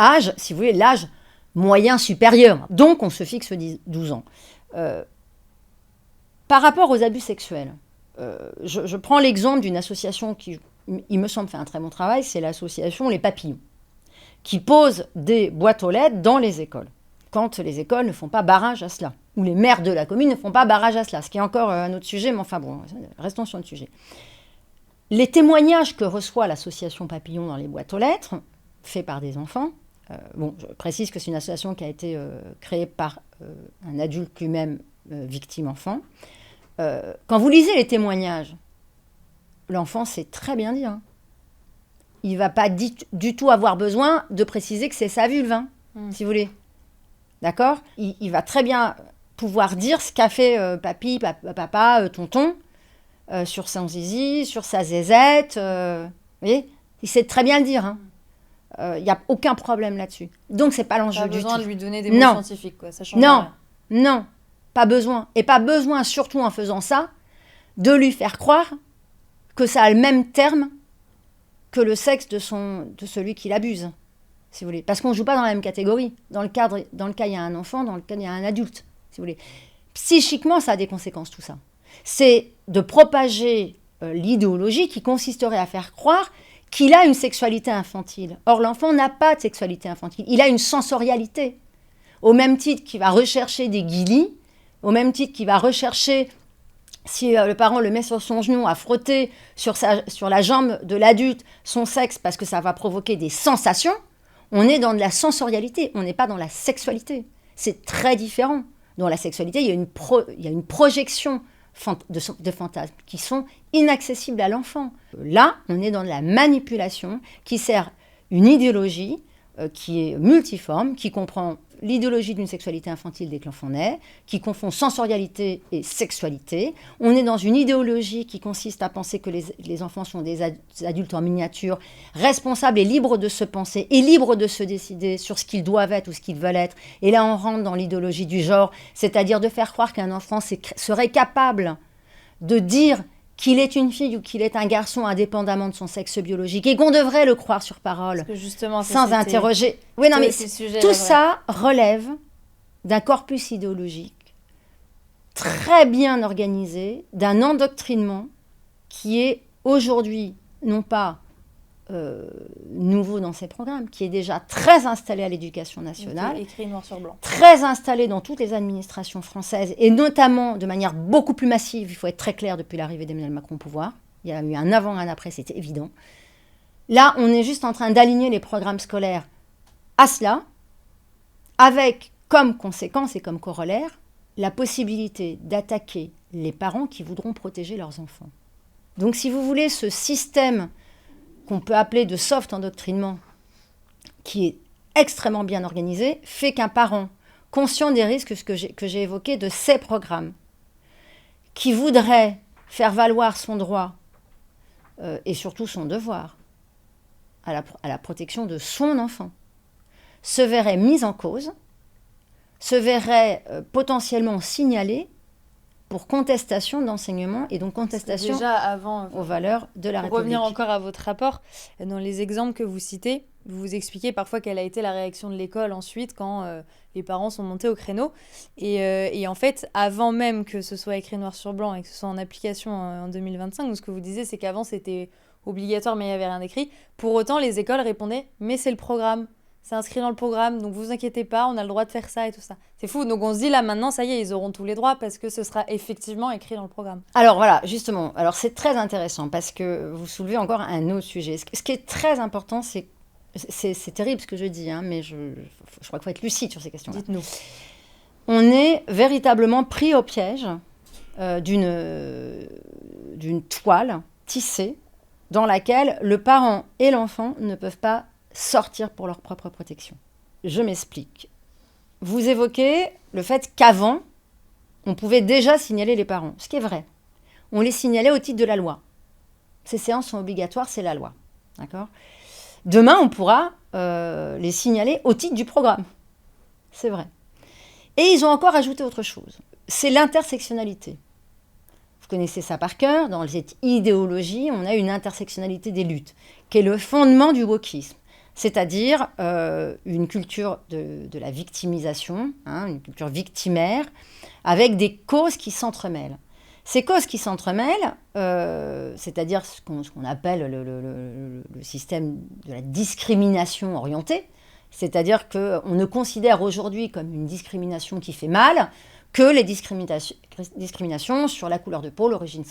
S3: âge, si vous voulez, l'âge moyen supérieur. Donc, on se fixe 12 ans. Par rapport aux abus sexuels, je prends l'exemple d'une association qui, il me semble, fait un très bon travail, c'est l'association Les Papillons, qui pose des boîtes aux lettres dans les écoles, quand les écoles ne font pas barrage à cela, ou les maires de la commune ne font pas barrage à cela, ce qui est encore un autre sujet, mais enfin bon, restons sur le sujet. Les témoignages que reçoit l'association Papillon dans les boîtes aux lettres, faits par des enfants, je précise que c'est une association qui a été créée par un adulte lui-même victime enfant. Quand vous lisez les témoignages, l'enfant sait très bien dire. Il ne va pas du tout avoir besoin de préciser que c'est sa vulve, si vous voulez. D'accord? Il va très bien pouvoir dire ce qu'a fait papy, papa, tonton, sur son zizi, sur sa zézette. Vous voyez, il sait très bien le dire. Il n'y a aucun problème là-dessus. Donc, ce n'est pas l'enjeu du tout.
S1: Pas besoin de lui donner des mots scientifiques, quoi. Ça change rien.
S3: Non, pas besoin. Et pas besoin, surtout en faisant ça, de lui faire croire que ça a le même terme que le sexe de celui qui l'abuse, si vous voulez. Parce qu'on ne joue pas dans la même catégorie. Dans le cas, il y a un enfant, dans le cas, il y a un adulte, si vous voulez. Psychiquement, ça a des conséquences, tout ça. C'est de propager l'idéologie qui consisterait à faire croire qu'il a une sexualité infantile. Or, l'enfant n'a pas de sexualité infantile. Il a une sensorialité. Au même titre qu'il va rechercher des guilis, au même titre qu'il va rechercher, si le parent le met sur son genou, à frotter sur la jambe de l'adulte son sexe parce que ça va provoquer des sensations, on est dans de la sensorialité, on n'est pas dans la sexualité. C'est très différent. Dans la sexualité, il y a une projection de fantasmes qui sont inaccessibles à l'enfant. Là, on est dans de la manipulation qui sert une idéologie qui est multiforme, qui comprend l'idéologie d'une sexualité infantile dès que l'enfant naît, qui confond sensorialité et sexualité. On est dans une idéologie qui consiste à penser que les enfants sont des adultes en miniature, responsables et libres de se penser et libres de se décider sur ce qu'ils doivent être ou ce qu'ils veulent être. Et là, on rentre dans l'idéologie du genre, c'est-à-dire de faire croire qu'un enfant serait capable de dire qu'il est une fille ou qu'il est un garçon indépendamment de son sexe biologique et qu'on devrait le croire sur parole,
S1: parce que justement,
S3: sans interroger. Oui, non, mais tout ça relève d'un corpus idéologique très bien organisé, d'un endoctrinement qui est aujourd'hui, non pas nouveau dans ces programmes, qui est déjà très installé à l'éducation nationale,
S1: écrit noir sur blanc,
S3: très installé dans toutes les administrations françaises, et notamment de manière beaucoup plus massive, il faut être très clair, depuis l'arrivée d'Emmanuel Macron au pouvoir. Il y a eu un avant, un après, c'était évident. Là, on est juste en train d'aligner les programmes scolaires à cela, avec comme conséquence et comme corollaire, la possibilité d'attaquer les parents qui voudront protéger leurs enfants. Donc, si vous voulez, ce système qu'on peut appeler de soft endoctrinement, qui est extrêmement bien organisé, fait qu'un parent, conscient des risques que j'ai évoqués de ces programmes, qui voudrait faire valoir son droit et surtout son devoir, à la protection de son enfant, se verrait mise en cause, se verrait potentiellement signalée pour contestation d'enseignement et donc contestation
S1: déjà avant,
S3: aux valeurs de la
S1: pour
S3: République.
S1: revenir encore à votre rapport, dans les exemples que vous citez, vous expliquez parfois quelle a été la réaction de l'école ensuite quand les parents sont montés au créneau. Et en fait, avant même que ce soit écrit noir sur blanc et que ce soit en application en 2025, donc ce que vous disiez, c'est qu'avant c'était obligatoire mais il n'y avait rien d'écrit. Pour autant, les écoles répondaient « mais c'est le programme ». C'est inscrit dans le programme, donc vous inquiétez pas, on a le droit de faire ça et tout ça. C'est fou, donc on se dit là maintenant, ça y est, ils auront tous les droits parce que ce sera effectivement écrit dans le programme.
S3: Alors voilà, justement, alors c'est très intéressant parce que vous soulevez encore un autre sujet. Ce qui est très important, c'est terrible ce que je dis, hein, mais je crois qu'il faut être lucide sur ces questions-là.
S1: Dites-nous.
S3: On est véritablement pris au piège d'une toile tissée dans laquelle le parent et l'enfant ne peuvent pas sortir pour leur propre protection. Je m'explique. Vous évoquez le fait qu'avant, on pouvait déjà signaler les parents, ce qui est vrai. On les signalait au titre de la loi. Ces séances sont obligatoires, c'est la loi. D'accord ? Demain, on pourra les signaler au titre du programme. C'est vrai. Et ils ont encore ajouté autre chose. C'est l'intersectionnalité. Vous connaissez ça par cœur. Dans cette idéologie, on a une intersectionnalité des luttes, qui est le fondement du wokisme. C'est-à-dire une culture de la victimisation, hein, une culture victimaire, avec des causes qui s'entremêlent. Ces causes qui s'entremêlent, c'est-à-dire ce qu'on appelle le système de la discrimination orientée, c'est-à-dire qu'on ne considère aujourd'hui comme une discrimination qui fait mal que les discriminations sur la couleur de peau, l'origine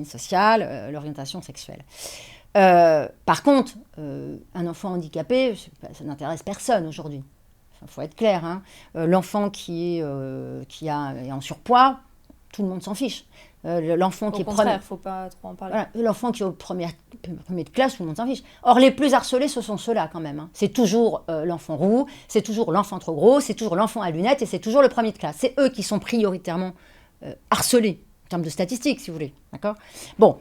S3: sociale, l'orientation sexuelle. Par contre, un enfant handicapé, ça n'intéresse personne aujourd'hui. Il faut être clair. Hein. L'enfant qui est en surpoids, tout le monde s'en fiche. L'enfant qui est
S1: contraire, faut pas trop en parler.
S3: Voilà, l'enfant qui est au premier de classe, tout le monde s'en fiche. Or, les plus harcelés, ce sont ceux-là quand même. Hein. C'est toujours l'enfant roux, c'est toujours l'enfant trop gros, c'est toujours l'enfant à lunettes et c'est toujours le premier de classe. C'est eux qui sont prioritairement harcelés, en termes de statistiques, si vous voulez. D'accord ? Bon,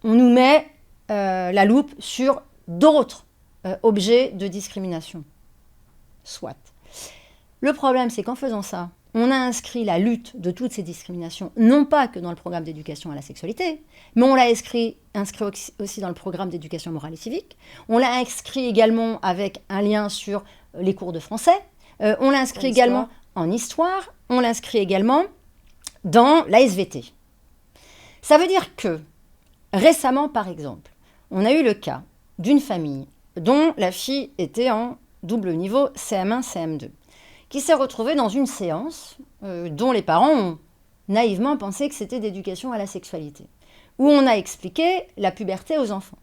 S3: on nous met la loupe sur d'autres objets de discrimination. Soit. Le problème, c'est qu'en faisant ça, on a inscrit la lutte de toutes ces discriminations, non pas que dans le programme d'éducation à la sexualité, mais on l'a inscrit aussi dans le programme d'éducation morale et civique. On l'a inscrit également avec un lien sur les cours de français. On l'a inscrit également en histoire. On l'inscrit également dans la SVT. Ça veut dire que, récemment, par exemple, on a eu le cas d'une famille dont la fille était en double niveau CM1, CM2, qui s'est retrouvée dans une séance dont les parents ont naïvement pensé que c'était d'éducation à la sexualité, où on a expliqué la puberté aux enfants.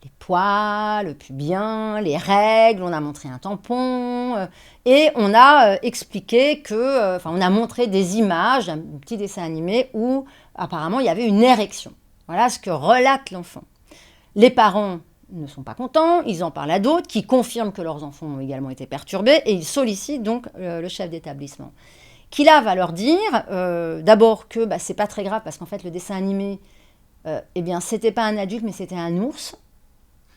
S3: Les poils, le pubien, les règles, on a montré un tampon, et on a expliqué on a montré des images, un petit dessin animé où apparemment il y avait une érection. Voilà ce que relate l'enfant. Les parents ne sont pas contents, ils en parlent à d'autres qui confirment que leurs enfants ont également été perturbés et ils sollicitent donc le chef d'établissement. Qui là va leur dire d'abord que c'est pas très grave parce qu'en fait le dessin animé, c'était pas un adulte mais c'était un ours.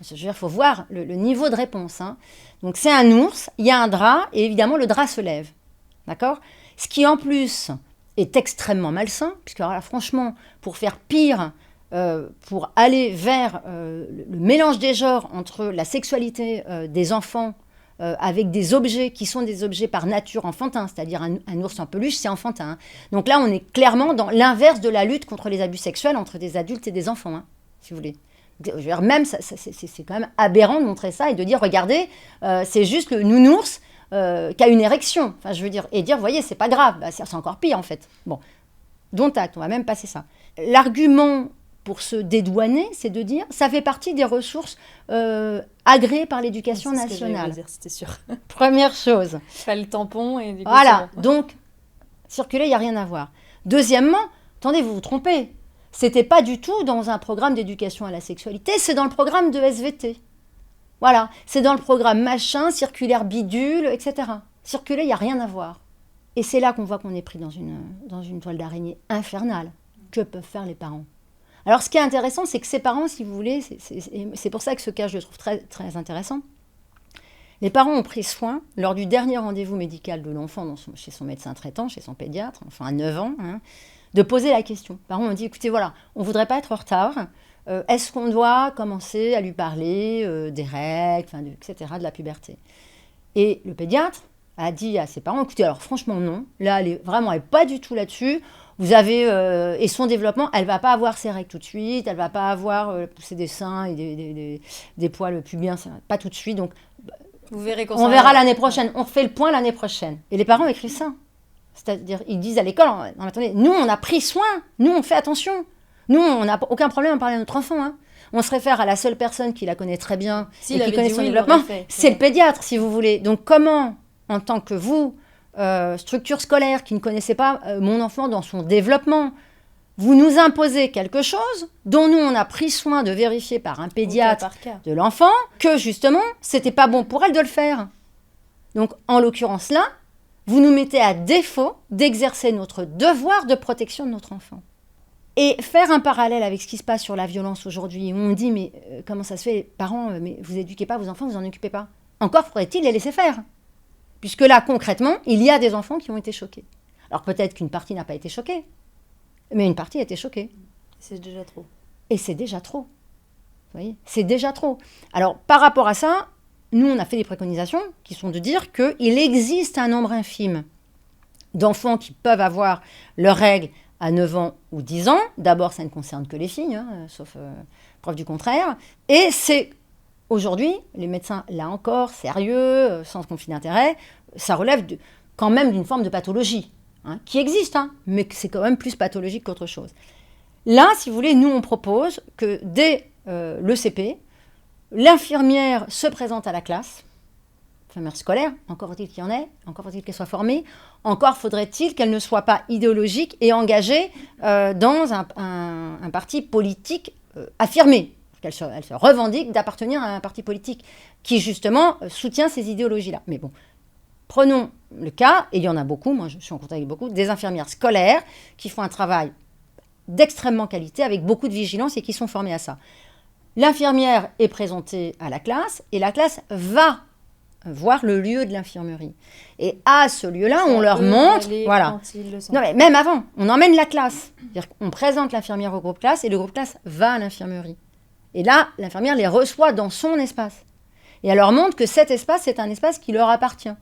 S3: Je veux dire, il faut voir le niveau de réponse. Hein. Donc c'est un ours, il y a un drap et évidemment le drap se lève. D'accord ? Ce qui en plus est extrêmement malsain, puisque alors là, franchement, pour faire pire, pour aller vers le mélange des genres entre la sexualité des enfants avec des objets qui sont des objets par nature enfantins, c'est-à-dire un ours en peluche, c'est enfantin. Hein. Donc là, on est clairement dans l'inverse de la lutte contre les abus sexuels entre des adultes et des enfants, hein, si vous voulez. Je veux dire, même, c'est quand même aberrant de montrer ça et de dire, regardez, c'est juste le nounours qui a une érection. Enfin, je veux dire, et dire, vous voyez, c'est pas grave, c'est encore pire en fait. Bon, dont acte, on va même passer ça. L'argument pour se dédouaner, c'est de dire, ça fait partie des ressources agréées par l'éducation nationale.
S1: Dire, c'était sûr.
S3: Première chose.
S1: Pas le tampon et du coup,
S3: voilà,
S1: bon.
S3: donc, circuler, il n'y a rien à voir. Deuxièmement, attendez, vous vous trompez. C'était pas du tout dans un programme d'éducation à la sexualité, c'est dans le programme de SVT. Voilà, c'est dans le programme machin, circulaire bidule, etc. Circuler, il n'y a rien à voir. Et c'est là qu'on voit qu'on est pris dans une toile d'araignée infernale. Que peuvent faire les parents ? Alors, ce qui est intéressant, c'est que ces parents, si vous voulez, c'est pour ça que ce cas, je le trouve très, très intéressant. Les parents ont pris soin, lors du dernier rendez-vous médical de l'enfant chez son médecin traitant, chez son pédiatre, enfin à 9 ans, de poser la question. Les parents ont dit, écoutez, voilà, on ne voudrait pas être en retard. Est-ce qu'on doit commencer à lui parler des règles, etc., de la puberté? Et le pédiatre a dit à ses parents, écoutez, alors franchement, non. Là, elle n'est pas du tout là-dessus. Vous avez... et son développement, elle ne va pas avoir ses règles tout de suite. Elle ne va pas avoir pousser des seins et des poils pubiens. Pas tout de suite. Donc,
S1: vous verrez quand
S3: on verra l'année prochaine. On refait le point l'année prochaine. Et les parents écrivent ça. C'est-à-dire, ils disent à l'école, non, attendez, nous, on a pris soin. Nous, on fait attention. Nous, on n'a aucun problème à parler à notre enfant. Hein. On se réfère à la seule personne qui la connaît très bien et qui connaît son développement. C'est le pédiatre, si vous voulez. Donc, comment, en tant que vous, structure scolaire qui ne connaissait pas mon enfant dans son développement, vous nous imposez quelque chose dont nous, on a pris soin de vérifier par un pédiatre de l'enfant que, justement, c'était pas bon pour elle de le faire. Donc, en l'occurrence là, vous nous mettez à défaut d'exercer notre devoir de protection de notre enfant. Et faire un parallèle avec ce qui se passe sur la violence aujourd'hui, où on dit, mais comment ça se fait, les parents, mais vous éduquez pas vos enfants, vous en occupez pas. Encore faudrait-il les laisser faire. Puisque là, concrètement, il y a des enfants qui ont été choqués. Alors peut-être qu'une partie n'a pas été choquée, mais une partie a été choquée.
S1: C'est déjà trop.
S3: Et c'est déjà trop. Vous voyez, c'est déjà trop. Alors, par rapport à ça, nous, on a fait des préconisations qui sont de dire qu'il existe un nombre infime d'enfants qui peuvent avoir leurs règles à 9 ans ou 10 ans. D'abord, ça ne concerne que les filles, sauf preuve du contraire. Et c'est, aujourd'hui, les médecins, là encore, sérieux, sans conflit d'intérêt, ça relève quand même d'une forme de pathologie. Qui existe, mais c'est quand même plus pathologique qu'autre chose. Là, si vous voulez, nous, on propose que dès le CP, l'infirmière se présente à la classe, infirmière scolaire, encore faut-il qu'il y en ait, encore faut-il qu'elle soit formée, encore faudrait-il qu'elle ne soit pas idéologique et engagée dans un parti politique affirmé. Elle se revendique d'appartenir à un parti politique qui, justement, soutient ces idéologies-là. Mais bon, prenons le cas, et il y en a beaucoup, moi je suis en contact avec beaucoup, des infirmières scolaires qui font un travail d'extrêmement qualité, avec beaucoup de vigilance et qui sont formées à ça. L'infirmière est présentée à la classe, et la classe va voir le lieu de l'infirmerie. Et à ce lieu-là, on leur montre... Voilà. Non, mais même avant, on emmène la classe. C'est-à-dire qu'on présente l'infirmière au groupe classe, et le groupe classe va à l'infirmerie. Et là, l'infirmière les reçoit dans son espace. Et elle leur montre que cet espace, c'est un espace qui leur appartient.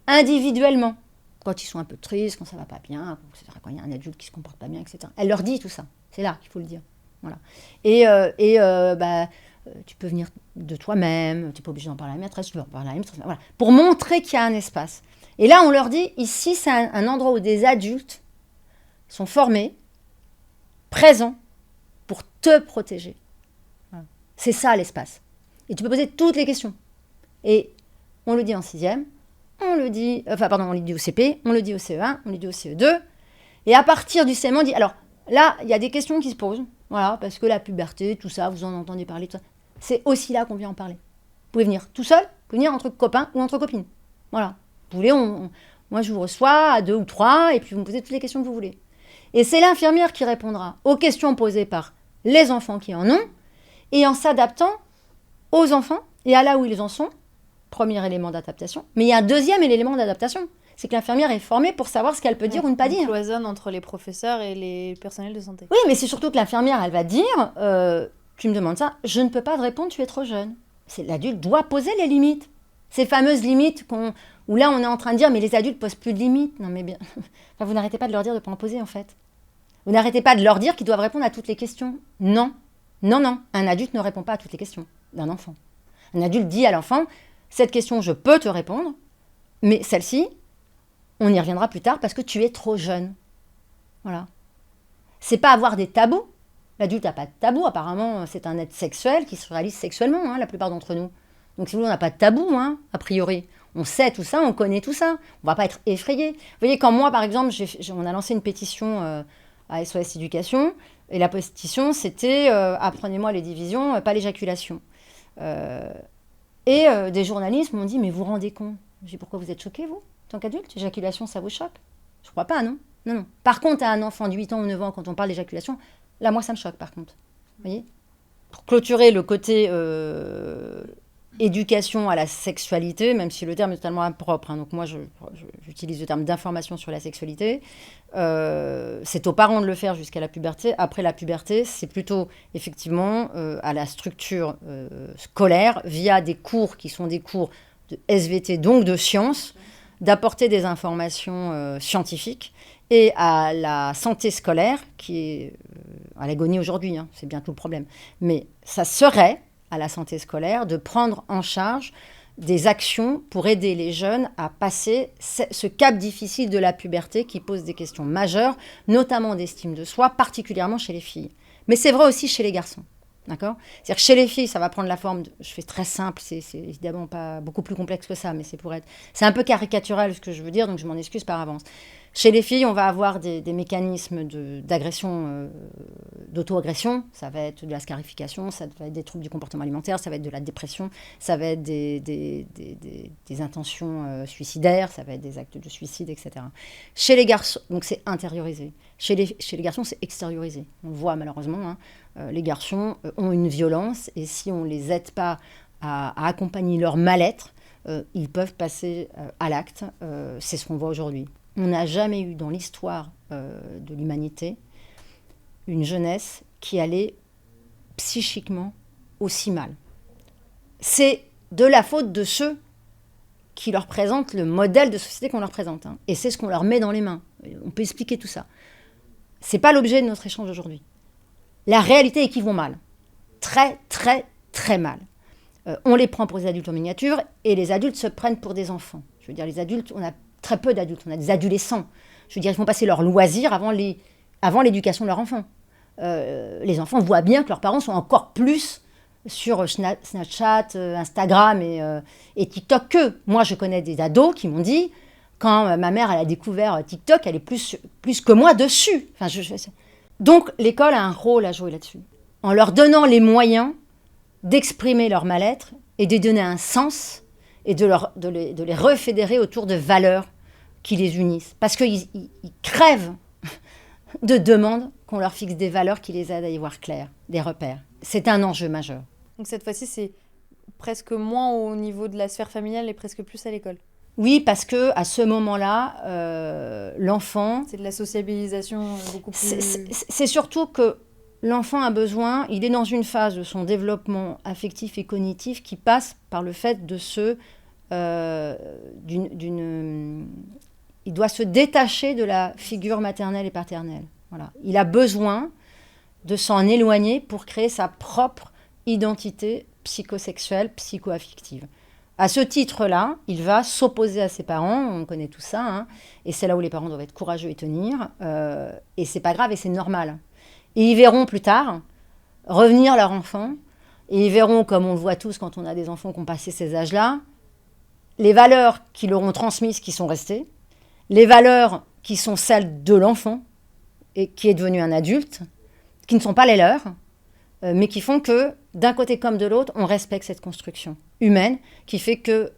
S3: Individuellement, quand ils sont un peu tristes, quand ça va pas bien, etc., quand il y a un adulte qui se comporte pas bien, etc. Elle leur dit tout ça. C'est là qu'il faut le dire. Voilà. Et tu peux venir de toi-même, tu n'es pas obligé d'en parler à la maîtresse, tu peux en parler à la maîtresse, voilà. Pour montrer qu'il y a un espace. Et là, on leur dit, ici, c'est un endroit où des adultes sont formés, présents, pour te protéger. Voilà. C'est ça l'espace. Et tu peux poser toutes les questions. Et on le dit en 6e, on le dit au CP, on le dit au CE1, on le dit au CE2. Et à partir du CM1, on dit, alors là, il y a des questions qui se posent, voilà, parce que la puberté, tout ça, vous en entendez parler, tout ça. C'est aussi là qu'on vient en parler. Vous pouvez venir tout seul, vous pouvez venir entre copains ou entre copines. Voilà. Vous voulez, moi je vous reçois à 2 ou 3, et puis vous me posez toutes les questions que vous voulez. Et c'est l'infirmière qui répondra aux questions posées par les enfants qui en ont, et en s'adaptant aux enfants et à là où ils en sont. Premier élément d'adaptation. Mais il y a un deuxième élément d'adaptation. C'est que l'infirmière est formée pour savoir ce qu'elle peut dire ou ne pas dire.
S1: On cloisonne entre les professeurs et les personnels de santé.
S3: Oui, mais c'est surtout que l'infirmière, elle va dire, tu me demandes ça, je ne peux pas te répondre, tu es trop jeune. L'adulte doit poser les limites. Ces fameuses limites où là, on est en train de dire, mais les adultes ne posent plus de limites. Non, mais bien, enfin, vous n'arrêtez pas de leur dire de ne pas en poser, en fait. Vous n'arrêtez pas de leur dire qu'ils doivent répondre à toutes les questions. Non. Non, non. Un adulte ne répond pas à toutes les questions d'un enfant. Un adulte dit à l'enfant, cette question, je peux te répondre, mais celle-ci, on y reviendra plus tard parce que tu es trop jeune. Voilà. C'est pas avoir des tabous. L'adulte n'a pas de tabou. Apparemment, c'est un être sexuel qui se réalise sexuellement, la plupart d'entre nous. Donc, si vous voulez, on n'a pas de tabou, a priori. On sait tout ça, on connaît tout ça. On ne va pas être effrayé. Vous voyez, quand moi, par exemple, on a lancé une pétition à SOS Éducation, et la pétition, c'était apprenez-moi les divisions, pas l'éjaculation. Et des journalistes m'ont dit, mais vous vous rendez compte? J'ai dit, pourquoi vous êtes choqués, vous, en tant qu'adulte? L'éjaculation, ça vous choque? Je crois pas, non? Non, non. Par contre, à un enfant de 8 ans ou 9 ans, quand on parle d'éjaculation, là, moi, ça me choque, par contre. Vous voyez ? Pour clôturer le côté éducation à la sexualité, même si le terme est totalement impropre, hein, donc moi j'utilise le terme d'information sur la sexualité, c'est aux parents de le faire jusqu'à la puberté. Après la puberté, c'est plutôt effectivement à la structure scolaire, via des cours qui sont des cours de SVT, donc de sciences, d'apporter des informations scientifiques, et à la santé scolaire, qui est à l'agonie aujourd'hui, hein, c'est bien tout le problème. Mais ça serait à la santé scolaire de prendre en charge des actions pour aider les jeunes à passer ce cap difficile de la puberté qui pose des questions majeures, notamment d'estime de soi, particulièrement chez les filles. Mais c'est vrai aussi chez les garçons. D'accord ? C'est-à-dire que chez les filles, ça va prendre la forme je fais très simple, c'est évidemment pas beaucoup plus complexe que ça, mais c'est un peu caricatural ce que je veux dire, donc je m'en excuse par avance. Chez les filles, on va avoir des mécanismes d'agression, d'auto-agression. Ça va être de la scarification, ça va être des troubles du comportement alimentaire, ça va être de la dépression, ça va être des intentions suicidaires, ça va être des actes de suicide, etc. Chez les garçons, donc c'est intériorisé. Chez les garçons, c'est extériorisé. On le voit malheureusement, hein. Les garçons ont une violence, et si on ne les aide pas à accompagner leur mal-être, ils peuvent passer à l'acte. C'est ce qu'on voit aujourd'hui. On n'a jamais eu dans l'histoire de l'humanité une jeunesse qui allait psychiquement aussi mal. C'est de la faute de ceux qui leur présentent le modèle de société qu'on leur présente, hein. Et c'est ce qu'on leur met dans les mains. On peut expliquer tout ça. C'est pas l'objet de notre échange aujourd'hui. La réalité est qu'ils vont mal. Très, très, très mal. On les prend pour des adultes en miniature, et les adultes se prennent pour des enfants. Je veux dire, les adultes, on a très peu d'adultes, on a des adolescents. Je veux dire, ils font passer leur loisir avant l'éducation de leur enfant. Les enfants voient bien que leurs parents sont encore plus sur Snapchat, Instagram et TikTok qu'eux. Moi, je connais des ados qui m'ont dit, quand ma mère elle a découvert TikTok, elle est plus que moi dessus. Enfin, Donc, l'école a un rôle à jouer là-dessus, en leur donnant les moyens d'exprimer leur mal-être et de donner un sens et de les refédérer autour de valeurs qui les unissent. Parce qu'ils crèvent de demandes qu'on leur fixe des valeurs qui les aident à y voir clair, des repères. C'est un enjeu majeur.
S1: Donc cette fois-ci, c'est presque moins au niveau de la sphère familiale et presque plus à l'école.
S3: Oui, parce que à ce moment-là, l'enfant...
S1: C'est de la sociabilisation beaucoup plus...
S3: C'est surtout que l'enfant a besoin, il est dans une phase de son développement affectif et cognitif qui passe par le fait de il doit se détacher de la figure maternelle et paternelle. Voilà. Il a besoin de s'en éloigner pour créer sa propre identité psychosexuelle, psychoaffective. À ce titre-là, il va s'opposer à ses parents, on connaît tout ça, hein, et c'est là où les parents doivent être courageux et tenir, et c'est pas grave et c'est normal. Et ils verront plus tard revenir leur enfant, et ils verront, comme on le voit tous quand on a des enfants qui ont passé ces âges-là, les valeurs qui leur ont transmises qui sont restées, les valeurs qui sont celles de l'enfant, et qui est devenu un adulte, qui ne sont pas les leurs, mais qui font que, d'un côté comme de l'autre, on respecte cette construction humaine qui fait que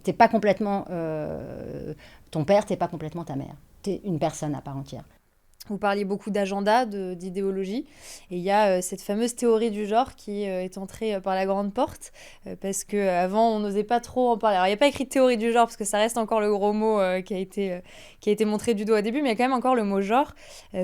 S3: t'es pas complètement ton père, t'es pas complètement ta mère. T'es une personne à part entière.
S1: Vous parliez beaucoup d'agenda, d'idéologie, et il y a cette fameuse théorie du genre qui est entrée par la grande porte, parce qu'avant on n'osait pas trop en parler. Alors il n'y a pas écrit théorie du genre, parce que ça reste encore le gros mot qui a été montré du doigt au début, mais il y a quand même encore le mot genre.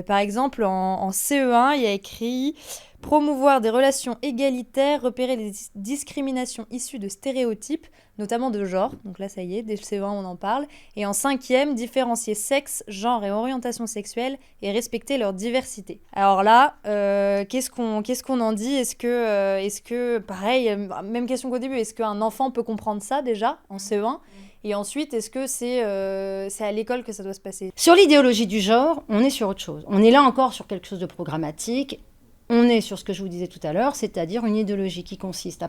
S1: Par exemple, en CE1, il y a écrit « Promouvoir des relations égalitaires, repérer les discriminations issues de stéréotypes, notamment de genre ». Donc là, ça y est, dès CE1, on en parle. Et en 5e, différencier sexe, genre et orientation sexuelle et respecter leur diversité. Alors là, qu'est-ce qu'on en dit ? Est-ce que, pareil, même question qu'au début, est-ce qu'un enfant peut comprendre ça déjà, en CE1 ? Et ensuite, est-ce que c'est à l'école que ça doit se passer ?
S3: Sur l'idéologie du genre, on est sur autre chose. On est là encore sur quelque chose de programmatique. On est sur ce que je vous disais tout à l'heure, c'est-à-dire une idéologie qui consiste à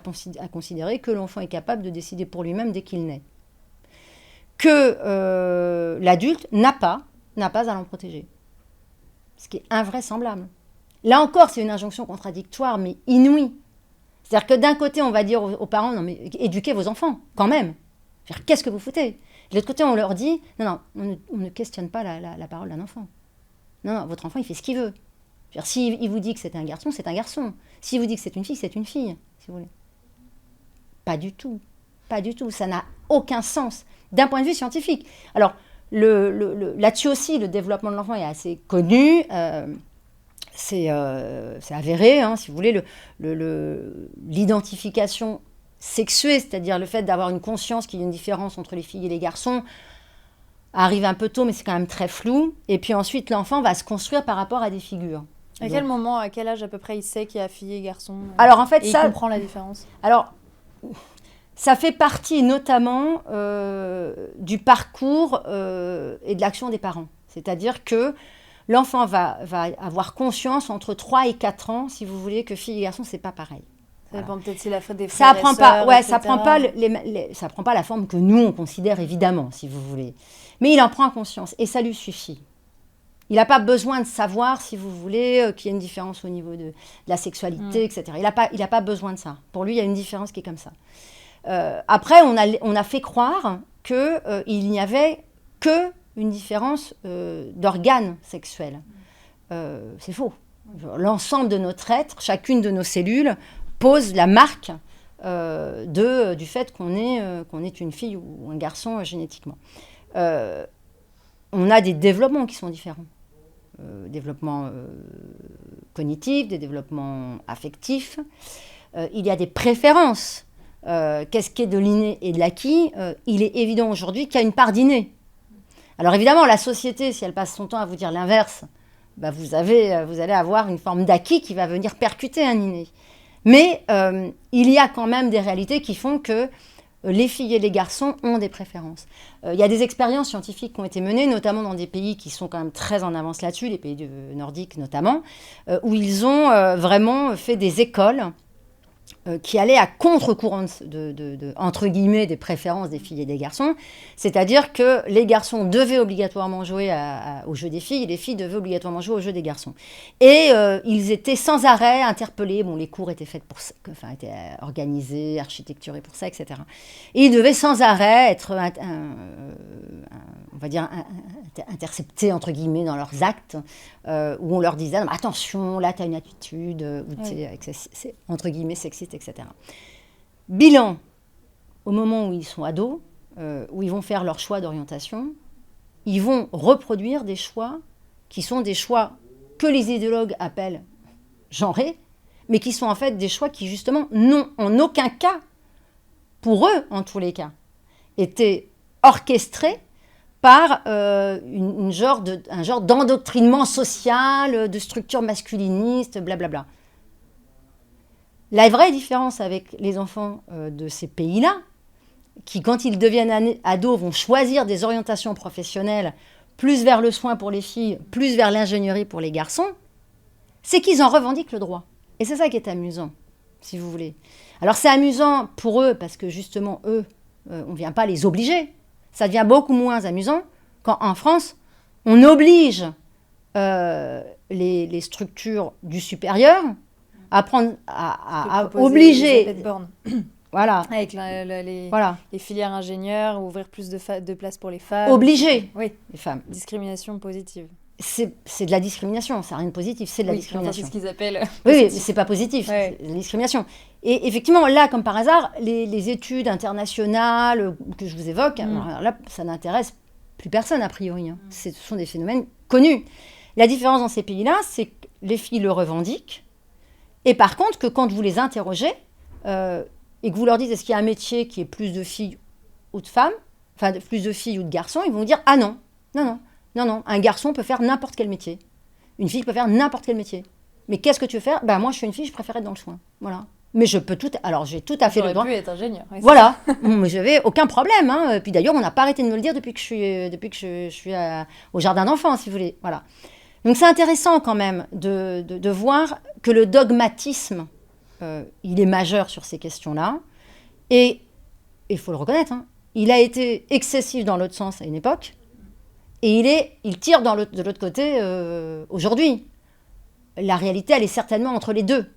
S3: considérer que l'enfant est capable de décider pour lui-même dès qu'il naît. Que l'adulte n'a pas à l'en protéger. Ce qui est invraisemblable. Là encore, c'est une injonction contradictoire, mais inouïe. C'est-à-dire que d'un côté, on va dire aux parents, non mais éduquez vos enfants, quand même. Qu'est-ce que vous foutez ? De l'autre côté, on leur dit, non, on ne questionne pas la parole d'un enfant. Non, votre enfant, il fait ce qu'il veut. Je veux dire, s'il vous dit que c'est un garçon, c'est un garçon. S'il vous dit que c'est une fille, si vous voulez. Pas du tout. Pas du tout. Ça n'a aucun sens d'un point de vue scientifique. Alors, là-dessus aussi, le développement de l'enfant est assez connu. C'est avéré, hein, si vous voulez, l'identification sexuée, c'est-à-dire le fait d'avoir une conscience qu'il y a une différence entre les filles et les garçons, arrive un peu tôt, mais c'est quand même très flou. Et puis ensuite, l'enfant va se construire par rapport à des figures.
S1: À quel moment, à quel âge à peu près il sait qu'il y a fille et garçon
S3: Alors en fait,
S1: et il comprend la différence?
S3: Alors, ça fait partie notamment du parcours et de l'action des parents. C'est-à-dire que l'enfant va avoir conscience entre 3 et 4 ans, si vous voulez, que fille et garçon, c'est pas pareil.
S1: Ça dépend peut-être si la faute des
S3: Ça
S1: frères
S3: prend
S1: et sœurs,
S3: pas,
S1: etc.
S3: ça prend pas la forme que nous on considère évidemment, si vous voulez. Mais il en prend conscience et ça lui suffit. Il n'a pas besoin de savoir, si vous voulez, qu'il y a une différence au niveau de la sexualité, etc. Il n'a pas besoin de ça. Pour lui, il y a une différence qui est comme ça. Après, on a fait croire qu'il n'y avait qu'une différence d'organes sexuels. C'est faux. L'ensemble de notre être, chacune de nos cellules, pose la marque du fait qu'on est une fille ou un garçon génétiquement. On a des développements qui sont différents. Développement cognitif, des développements affectifs. Il y a des préférences. Qu'est-ce qui est de l'inné et de l'acquis? Il est évident aujourd'hui qu'il y a une part d'inné. Alors évidemment, la société, si elle passe son temps à vous dire l'inverse, bah vous allez avoir une forme d'acquis qui va venir percuter un inné. Mais il y a quand même des réalités qui font que les filles et les garçons ont des préférences. Il y a des expériences scientifiques qui ont été menées, notamment dans des pays qui sont quand même très en avance là-dessus, les pays nordiques notamment, où ils ont vraiment fait des écoles qui allaient à contre-courant entre guillemets, des préférences des filles et des garçons. C'est-à-dire que les garçons devaient obligatoirement jouer au jeu des filles et les filles devaient obligatoirement jouer au jeu des garçons. Et ils étaient sans arrêt interpellés. Bon, les cours étaient faits étaient organisés, architecturés pour ça, etc. Et ils devaient sans arrêt être, on va dire, interceptés, entre guillemets, dans leurs actes, où on leur disait « Attention, là, tu as une attitude, où tu es, entre guillemets, sexiste, etc. » Bilan, au moment où ils sont ados, où ils vont faire leur choix d'orientation, ils vont reproduire des choix qui sont des choix que les idéologues appellent genrés, mais qui sont en fait des choix qui, justement, n'ont en aucun cas, pour eux, en tous les cas, été orchestrés par un genre d'endoctrinement social, de structure masculiniste, blablabla. La vraie différence avec les enfants de ces pays-là, qui, quand ils deviennent ados, vont choisir des orientations professionnelles plus vers le soin pour les filles, plus vers l'ingénierie pour les garçons, c'est qu'ils en revendiquent le droit. Et c'est ça qui est amusant, si vous voulez. Alors c'est amusant pour eux, parce que justement, eux, on ne vient pas les obliger. Ça devient beaucoup moins amusant quand, en France, on oblige les structures du supérieur à obliger... Voilà.
S1: Avec les filières ingénieurs, ouvrir plus de places pour les femmes.
S3: Obliger
S1: les
S3: femmes.
S1: Discrimination positive.
S3: C'est de la discrimination, c'est rien de positif, c'est de la discrimination.
S1: C'est ce qu'ils appellent.
S3: Oui, mais c'est pas positif, c'est de la discrimination. Et effectivement, là, comme par hasard, les études internationales que je vous évoque, alors là, ça n'intéresse plus personne a priori. Hein. Ce sont des phénomènes connus. La différence dans ces pays-là, c'est que les filles le revendiquent, et par contre, que quand vous les interrogez, et que vous leur dites est-ce qu'il y a un métier qui est plus de filles ou de femmes, enfin plus de filles ou de garçons, ils vont vous dire ah non, un garçon peut faire n'importe quel métier. Une fille peut faire n'importe quel métier. Mais qu'est-ce que tu veux faire? Ben moi je suis une fille, je préfère être dans le soin. Voilà. Mais je peux alors j'ai tout à fait le droit.
S1: J'aurais pu être ingénieur. Oui,
S3: voilà. Mais j'avais aucun problème. Hein. Puis d'ailleurs on n'a pas arrêté de me le dire depuis que je suis au jardin d'enfants, si vous voulez. Voilà. Donc c'est intéressant quand même de voir que le dogmatisme il est majeur sur ces questions-là. Et il faut le reconnaître, hein, il a été excessif dans l'autre sens à une époque. Et il tire de l'autre côté aujourd'hui. La réalité, elle est certainement entre les deux,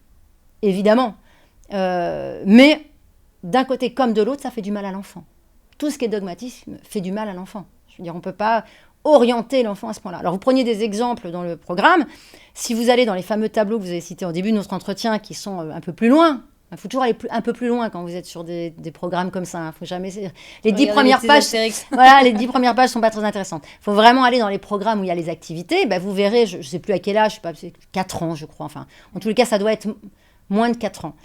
S3: évidemment. Mais d'un côté comme de l'autre, ça fait du mal à l'enfant. Tout ce qui est dogmatisme fait du mal à l'enfant. Je veux dire, on peut pas orienter l'enfant à ce point-là. Alors, vous preniez des exemples dans le programme. Si vous allez dans les fameux tableaux que vous avez cités au début de notre entretien, qui sont un peu plus loin, il faut toujours aller un peu plus loin quand vous êtes sur des programmes comme ça. Faut jamais... Les 10 premières pages, voilà, les 10 premières pages sont pas très intéressantes. Il faut vraiment aller dans les programmes où il y a les activités. Ben, vous verrez, je ne sais plus à quel âge, je sais pas, c'est 4 ans, je crois. Enfin, en tous les cas, ça doit être moins de 4 ans.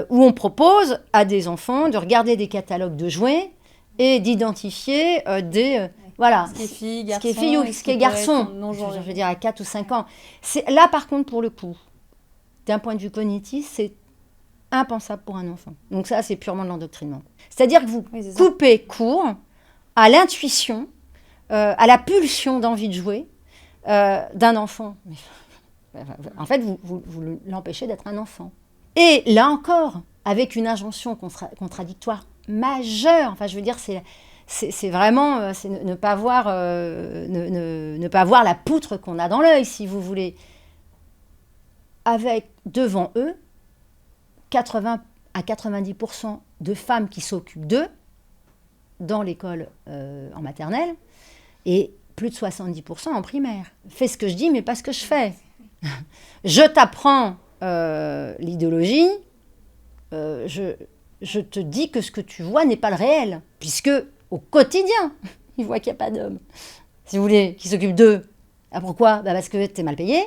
S3: Où on propose à des enfants de regarder des catalogues de jouets et d'identifier des... voilà,
S1: ce qui est fille, garçon,
S3: ou ce qui est garçon. Je veux dire, à 4 ou 5 ans. Là, par contre, pour le coup, d'un point de vue cognitif, c'est impensable pour un enfant. Donc ça, c'est purement de l'endoctrinement. C'est-à-dire que vous coupez court à l'intuition, à la pulsion d'envie de jouer d'un enfant. En fait, vous l'empêchez d'être un enfant. Et là encore, avec une injonction contradictoire majeure, enfin, je veux dire, c'est vraiment ne pas voir la poutre qu'on a dans l'œil, si vous voulez. Avec devant eux 80 à 90% de femmes qui s'occupent d'eux dans l'école en maternelle et plus de 70% en primaire. Fais ce que je dis, mais pas ce que je fais. Je t'apprends l'idéologie, je te dis que ce que tu vois n'est pas le réel, puisque au quotidien, ils voient qu'il n'y a pas d'hommes, si vous voulez, qui s'occupent d'eux. Ah, pourquoi ? Parce que tu es mal payé,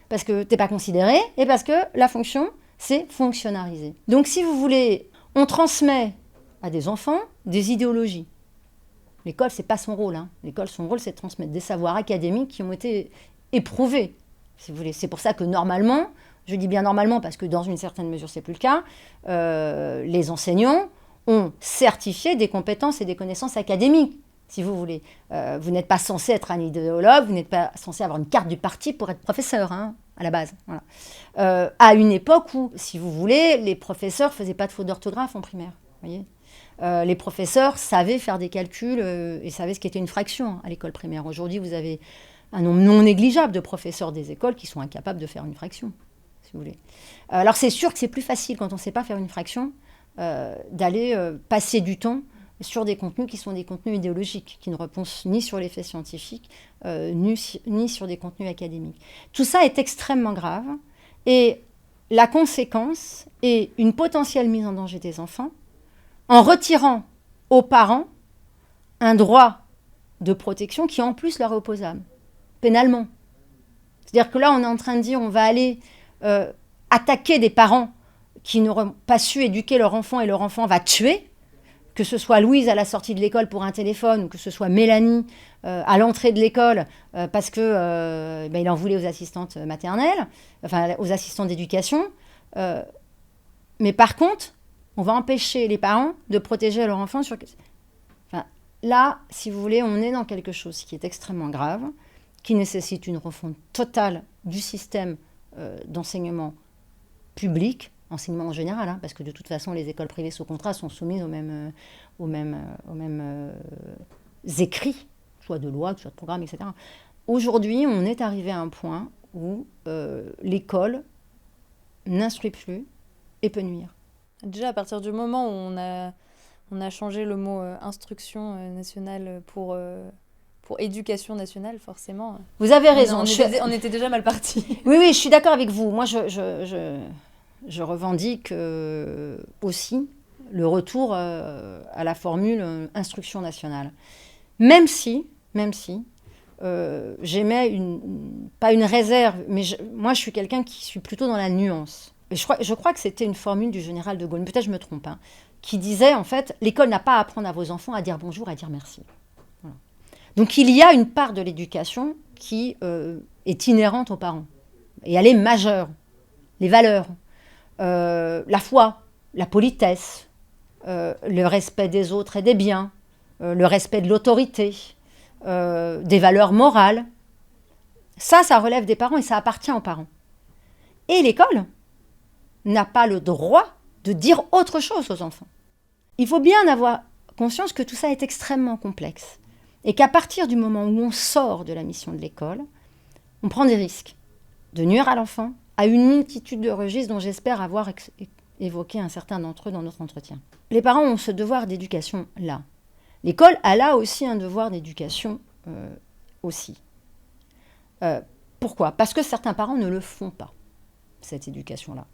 S3: parce que tu n'es pas considéré, et parce que la fonction, c'est fonctionnariser. Donc, si vous voulez, on transmet à des enfants des idéologies. L'école, ce n'est pas son rôle. L'école, son rôle, c'est de transmettre des savoirs académiques qui ont été éprouvés, si vous voulez. C'est pour ça que normalement, je dis bien normalement parce que dans une certaine mesure, ce n'est plus le cas, les enseignants ont certifié des compétences et des connaissances académiques, si vous voulez. Vous n'êtes pas censé être un idéologue, vous n'êtes pas censé avoir une carte du parti pour être professeur, à la base. Voilà. À une époque où, si vous voulez, les professeurs ne faisaient pas de faute d'orthographe en primaire. Voyez, les professeurs savaient faire des calculs et savaient ce qu'était une fraction à l'école primaire. Aujourd'hui, vous avez un nombre non négligeable de professeurs des écoles qui sont incapables de faire une fraction, si vous voulez. Alors, c'est sûr que c'est plus facile quand on ne sait pas faire une fraction d'aller passer du temps sur des contenus qui sont des contenus idéologiques, qui ne répondent ni sur les faits scientifiques, ni sur des contenus académiques. Tout ça est extrêmement grave, et la conséquence est une potentielle mise en danger des enfants, en retirant aux parents un droit de protection qui en plus leur est opposable, pénalement. C'est-à-dire que là, on est en train de dire on va aller attaquer des parents qui n'auront pas su éduquer leur enfant et leur enfant va tuer, que ce soit Louise à la sortie de l'école pour un téléphone ou que ce soit Mélanie à l'entrée de l'école parce que il en voulait aux assistantes maternelles, enfin aux assistants d'éducation. Mais par contre, on va empêcher les parents de protéger leur enfant sur... Enfin, là, si vous voulez, on est dans quelque chose qui est extrêmement grave, qui nécessite une refonte totale du système d'enseignement public, enseignement en général, parce que de toute façon, les écoles privées sous contrat sont soumises aux mêmes écrits, soit de loi, soit de programme, etc. Aujourd'hui, on est arrivé à un point où l'école n'instruit plus et peut nuire.
S1: Déjà, à partir du moment où on a changé le mot instruction nationale pour éducation nationale, forcément...
S3: Vous avez raison.
S1: On était déjà mal partis.
S3: Oui, je suis d'accord avec vous. Moi, je revendique aussi le retour à la formule instruction nationale. Même si j'émets pas une réserve, mais moi je suis quelqu'un qui suis plutôt dans la nuance. Et je crois que c'était une formule du général de Gaulle, peut-être je me trompe, qui disait en fait, l'école n'a pas à apprendre à vos enfants à dire bonjour, à dire merci. Voilà. Donc il y a une part de l'éducation qui est inhérente aux parents. Et elle est majeure. Les valeurs, la foi, la politesse, le respect des autres et des biens, le respect de l'autorité, des valeurs morales. Ça relève des parents et ça appartient aux parents. Et l'école n'a pas le droit de dire autre chose aux enfants. Il faut bien avoir conscience que tout ça est extrêmement complexe et qu'à partir du moment où on sort de la mission de l'école, on prend des risques de nuire à l'enfant à une multitude de registres dont j'espère avoir évoqué un certain d'entre eux dans notre entretien. Les parents ont ce devoir d'éducation là. L'école a là aussi un devoir d'éducation aussi. Pourquoi ? Parce que certains parents ne le font pas, cette éducation-là.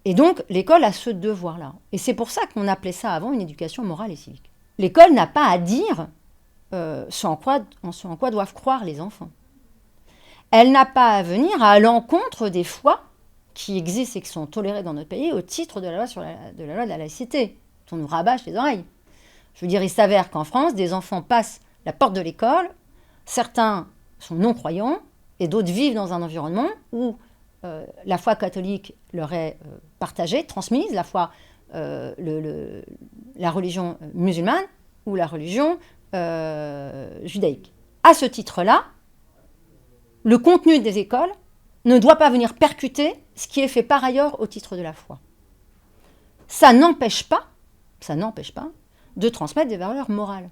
S3: Et donc, l'école a ce devoir-là. Et c'est pour ça qu'on appelait ça avant une éducation morale et civique. L'école n'a pas à dire ce en quoi doivent croire les enfants. Elle n'a pas à venir à l'encontre des foi qui existent et qui sont tolérées dans notre pays au titre de la loi de la laïcité, dont on nous rabâche les oreilles. Je veux dire, il s'avère qu'en France, des enfants passent la porte de l'école, certains sont non-croyants, et d'autres vivent dans un environnement où la foi catholique leur est partagée, transmise, la foi, la religion musulmane ou la religion judaïque. À ce titre-là, le contenu des écoles ne doit pas venir percuter ce qui est fait par ailleurs au titre de la foi. Ça n'empêche pas de transmettre des valeurs morales.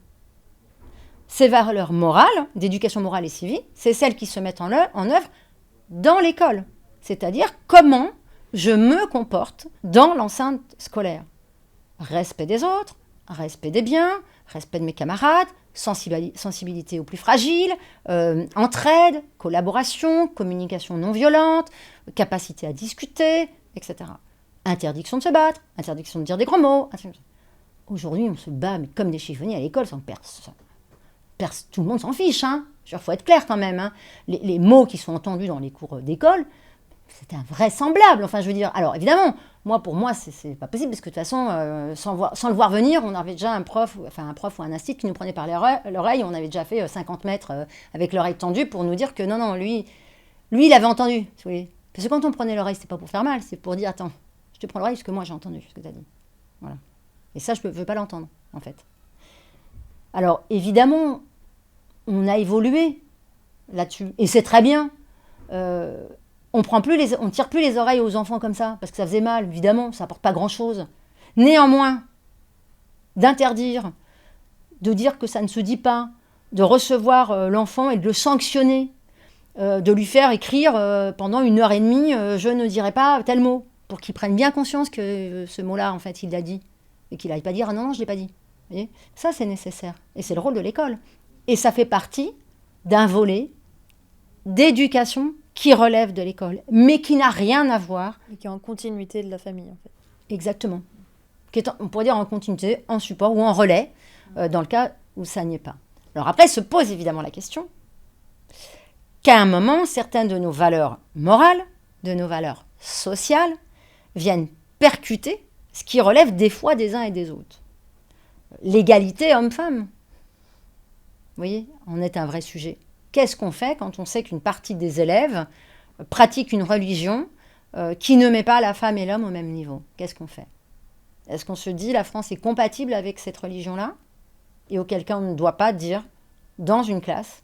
S3: Ces valeurs morales, d'éducation morale et civique, c'est celles qui se mettent en œuvre dans l'école. C'est-à-dire comment je me comporte dans l'enceinte scolaire. Respect des autres, respect des biens, respect de mes camarades, sensibilité aux plus fragiles, entraide, collaboration, communication non violente, capacité à discuter, etc. Interdiction de se battre, interdiction de dire des gros mots. Aujourd'hui, on se bat mais comme des chiffonniers à l'école sans que tout le monde s'en fiche. Hein. Il faut être clair quand même. Hein. Les mots qui sont entendus dans les cours d'école, c'est invraisemblable. Enfin, je veux dire, alors évidemment, pour moi, c'est pas possible parce que de toute façon, sans le voir venir, on avait déjà un prof ou un institut qui nous prenait par l'oreille. On avait déjà fait 50 mètres avec l'oreille tendue pour nous dire que non, lui, il avait entendu. Oui. Parce que quand on prenait l'oreille, c'était pas pour faire mal, c'est pour dire attends, je te prends l'oreille parce que moi j'ai entendu ce que tu as dit. Voilà. Et ça, je ne veux pas l'entendre, en fait. Alors, évidemment, on a évolué là-dessus. Et c'est très bien. On ne tire plus les oreilles aux enfants comme ça, parce que ça faisait mal, évidemment, ça n'apporte pas grand-chose. Néanmoins, d'interdire, de dire que ça ne se dit pas, de recevoir l'enfant et de le sanctionner, de lui faire écrire pendant 1h30 je ne dirai pas tel mot, pour qu'il prenne bien conscience que ce mot-là, en fait, il l'a dit. Et qu'il n'aille pas dire « Ah non, je ne l'ai pas dit ». Vous voyez ? Ça, c'est nécessaire. Et c'est le rôle de l'école. Et ça fait partie d'un volet d'éducation qui relève de l'école, mais qui n'a rien à voir...
S1: Et qui est en continuité de la famille, en fait.
S3: Exactement. Qui est, on pourrait dire en continuité, en support ou en relais, dans le cas où ça n'y est pas. Alors après, se pose évidemment la question qu'à un moment, certaines de nos valeurs morales, de nos valeurs sociales, viennent percuter ce qui relève des fois des uns et des autres. L'égalité homme-femme, vous voyez, en est un vrai sujet. Qu'est-ce qu'on fait quand on sait qu'une partie des élèves pratique une religion qui ne met pas la femme et l'homme au même niveau ? Qu'est-ce qu'on fait ? Est-ce qu'on se dit la France est compatible avec cette religion-là ? Et auquel cas on ne doit pas dire dans une classe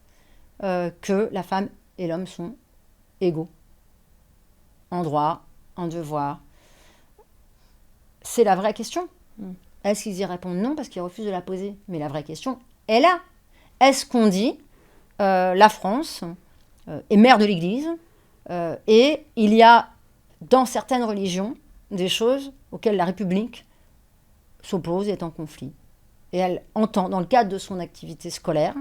S3: que la femme et l'homme sont égaux en droit, en devoir. C'est la vraie question. Est-ce qu'ils y répondent non parce qu'ils refusent de la poser ? Mais la vraie question est là. Est-ce qu'on dit la France est mère de l'Église et il y a dans certaines religions des choses auxquelles la République s'oppose et est en conflit. Et elle entend, dans le cadre de son activité scolaire,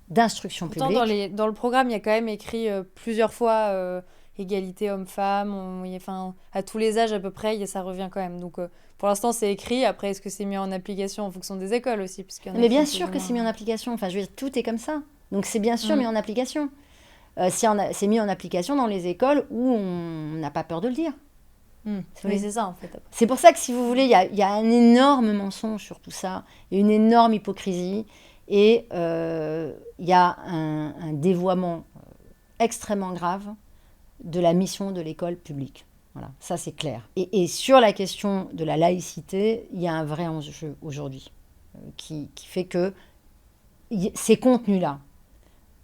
S3: d'instruction publique...
S1: Dans le programme, il y a quand même écrit plusieurs fois égalité homme-femme, à tous les âges à peu près, ça revient quand même. Donc pour l'instant, c'est écrit. Après, est-ce que c'est mis en application en fonction des écoles aussi ?
S3: Mais bien sûr que c'est mis en application. Enfin, je veux dire, tout est comme ça. Donc c'est bien sûr mis en application. C'est mis en application dans les écoles où on n'a pas peur de le dire.
S1: Oui, c'est ça en fait. Après.
S3: C'est pour ça que si vous voulez, il y a un énorme mensonge sur tout ça, et une énorme hypocrisie, et il y a un dévoiement extrêmement grave de la mission de l'école publique. Voilà, ça c'est clair. Et sur la question de la laïcité, il y a un vrai enjeu aujourd'hui qui fait que ces contenus-là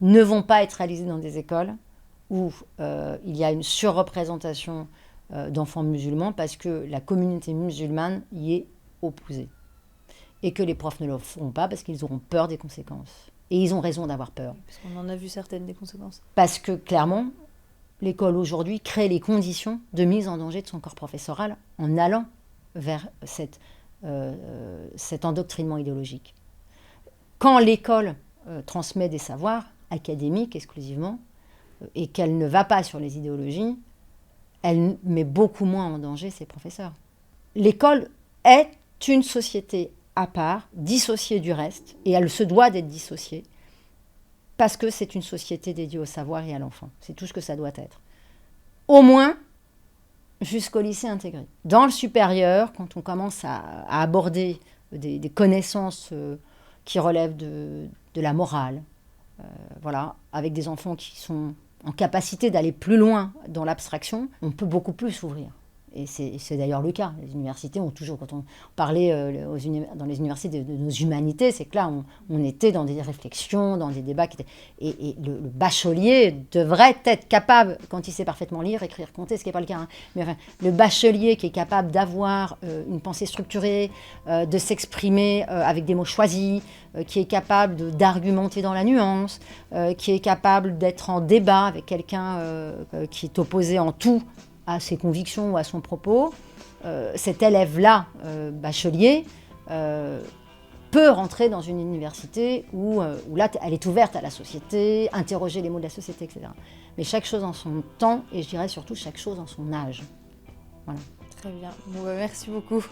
S3: ne vont pas être réalisés dans des écoles où il y a une surreprésentation d'enfants musulmans parce que la communauté musulmane y est opposée. Et que les profs ne le feront pas parce qu'ils auront peur des conséquences. Et ils ont raison d'avoir peur.
S1: Parce qu'on en a vu certaines des conséquences.
S3: Parce que clairement, l'école aujourd'hui crée les conditions de mise en danger de son corps professoral en allant vers cet endoctrinement idéologique. Quand l'école transmet des savoirs académiques exclusivement, et qu'elle ne va pas sur les idéologies, elle met beaucoup moins en danger ses professeurs. L'école est une société à part, dissociée du reste, et elle se doit d'être dissociée, parce que c'est une société dédiée au savoir et à l'enfant. C'est tout ce que ça doit être. Au moins, jusqu'au lycée intégré. Dans le supérieur, quand on commence à aborder des connaissances qui relèvent de la morale, voilà, avec des enfants qui sont en capacité d'aller plus loin dans l'abstraction, on peut beaucoup plus s'ouvrir. Et c'est d'ailleurs le cas. Les universités ont toujours, quand on parlait dans les universités de nos humanités, c'est que là, on était dans des réflexions, dans des débats qui étaient... Et le bachelier devrait être capable, quand il sait parfaitement lire, écrire, compter, ce qui n'est pas le cas, hein, mais enfin, le bachelier qui est capable d'avoir une pensée structurée, de s'exprimer avec des mots choisis, qui est capable d'argumenter dans la nuance, qui est capable d'être en débat avec quelqu'un qui est opposé en tout à ses convictions ou à son propos, cet élève-là, bachelier, peut rentrer dans une université où là, elle est ouverte à la société, interroger les mots de la société, etc. Mais chaque chose en son temps, et je dirais surtout chaque chose en son âge. Voilà.
S1: Très bien. Bon, merci beaucoup.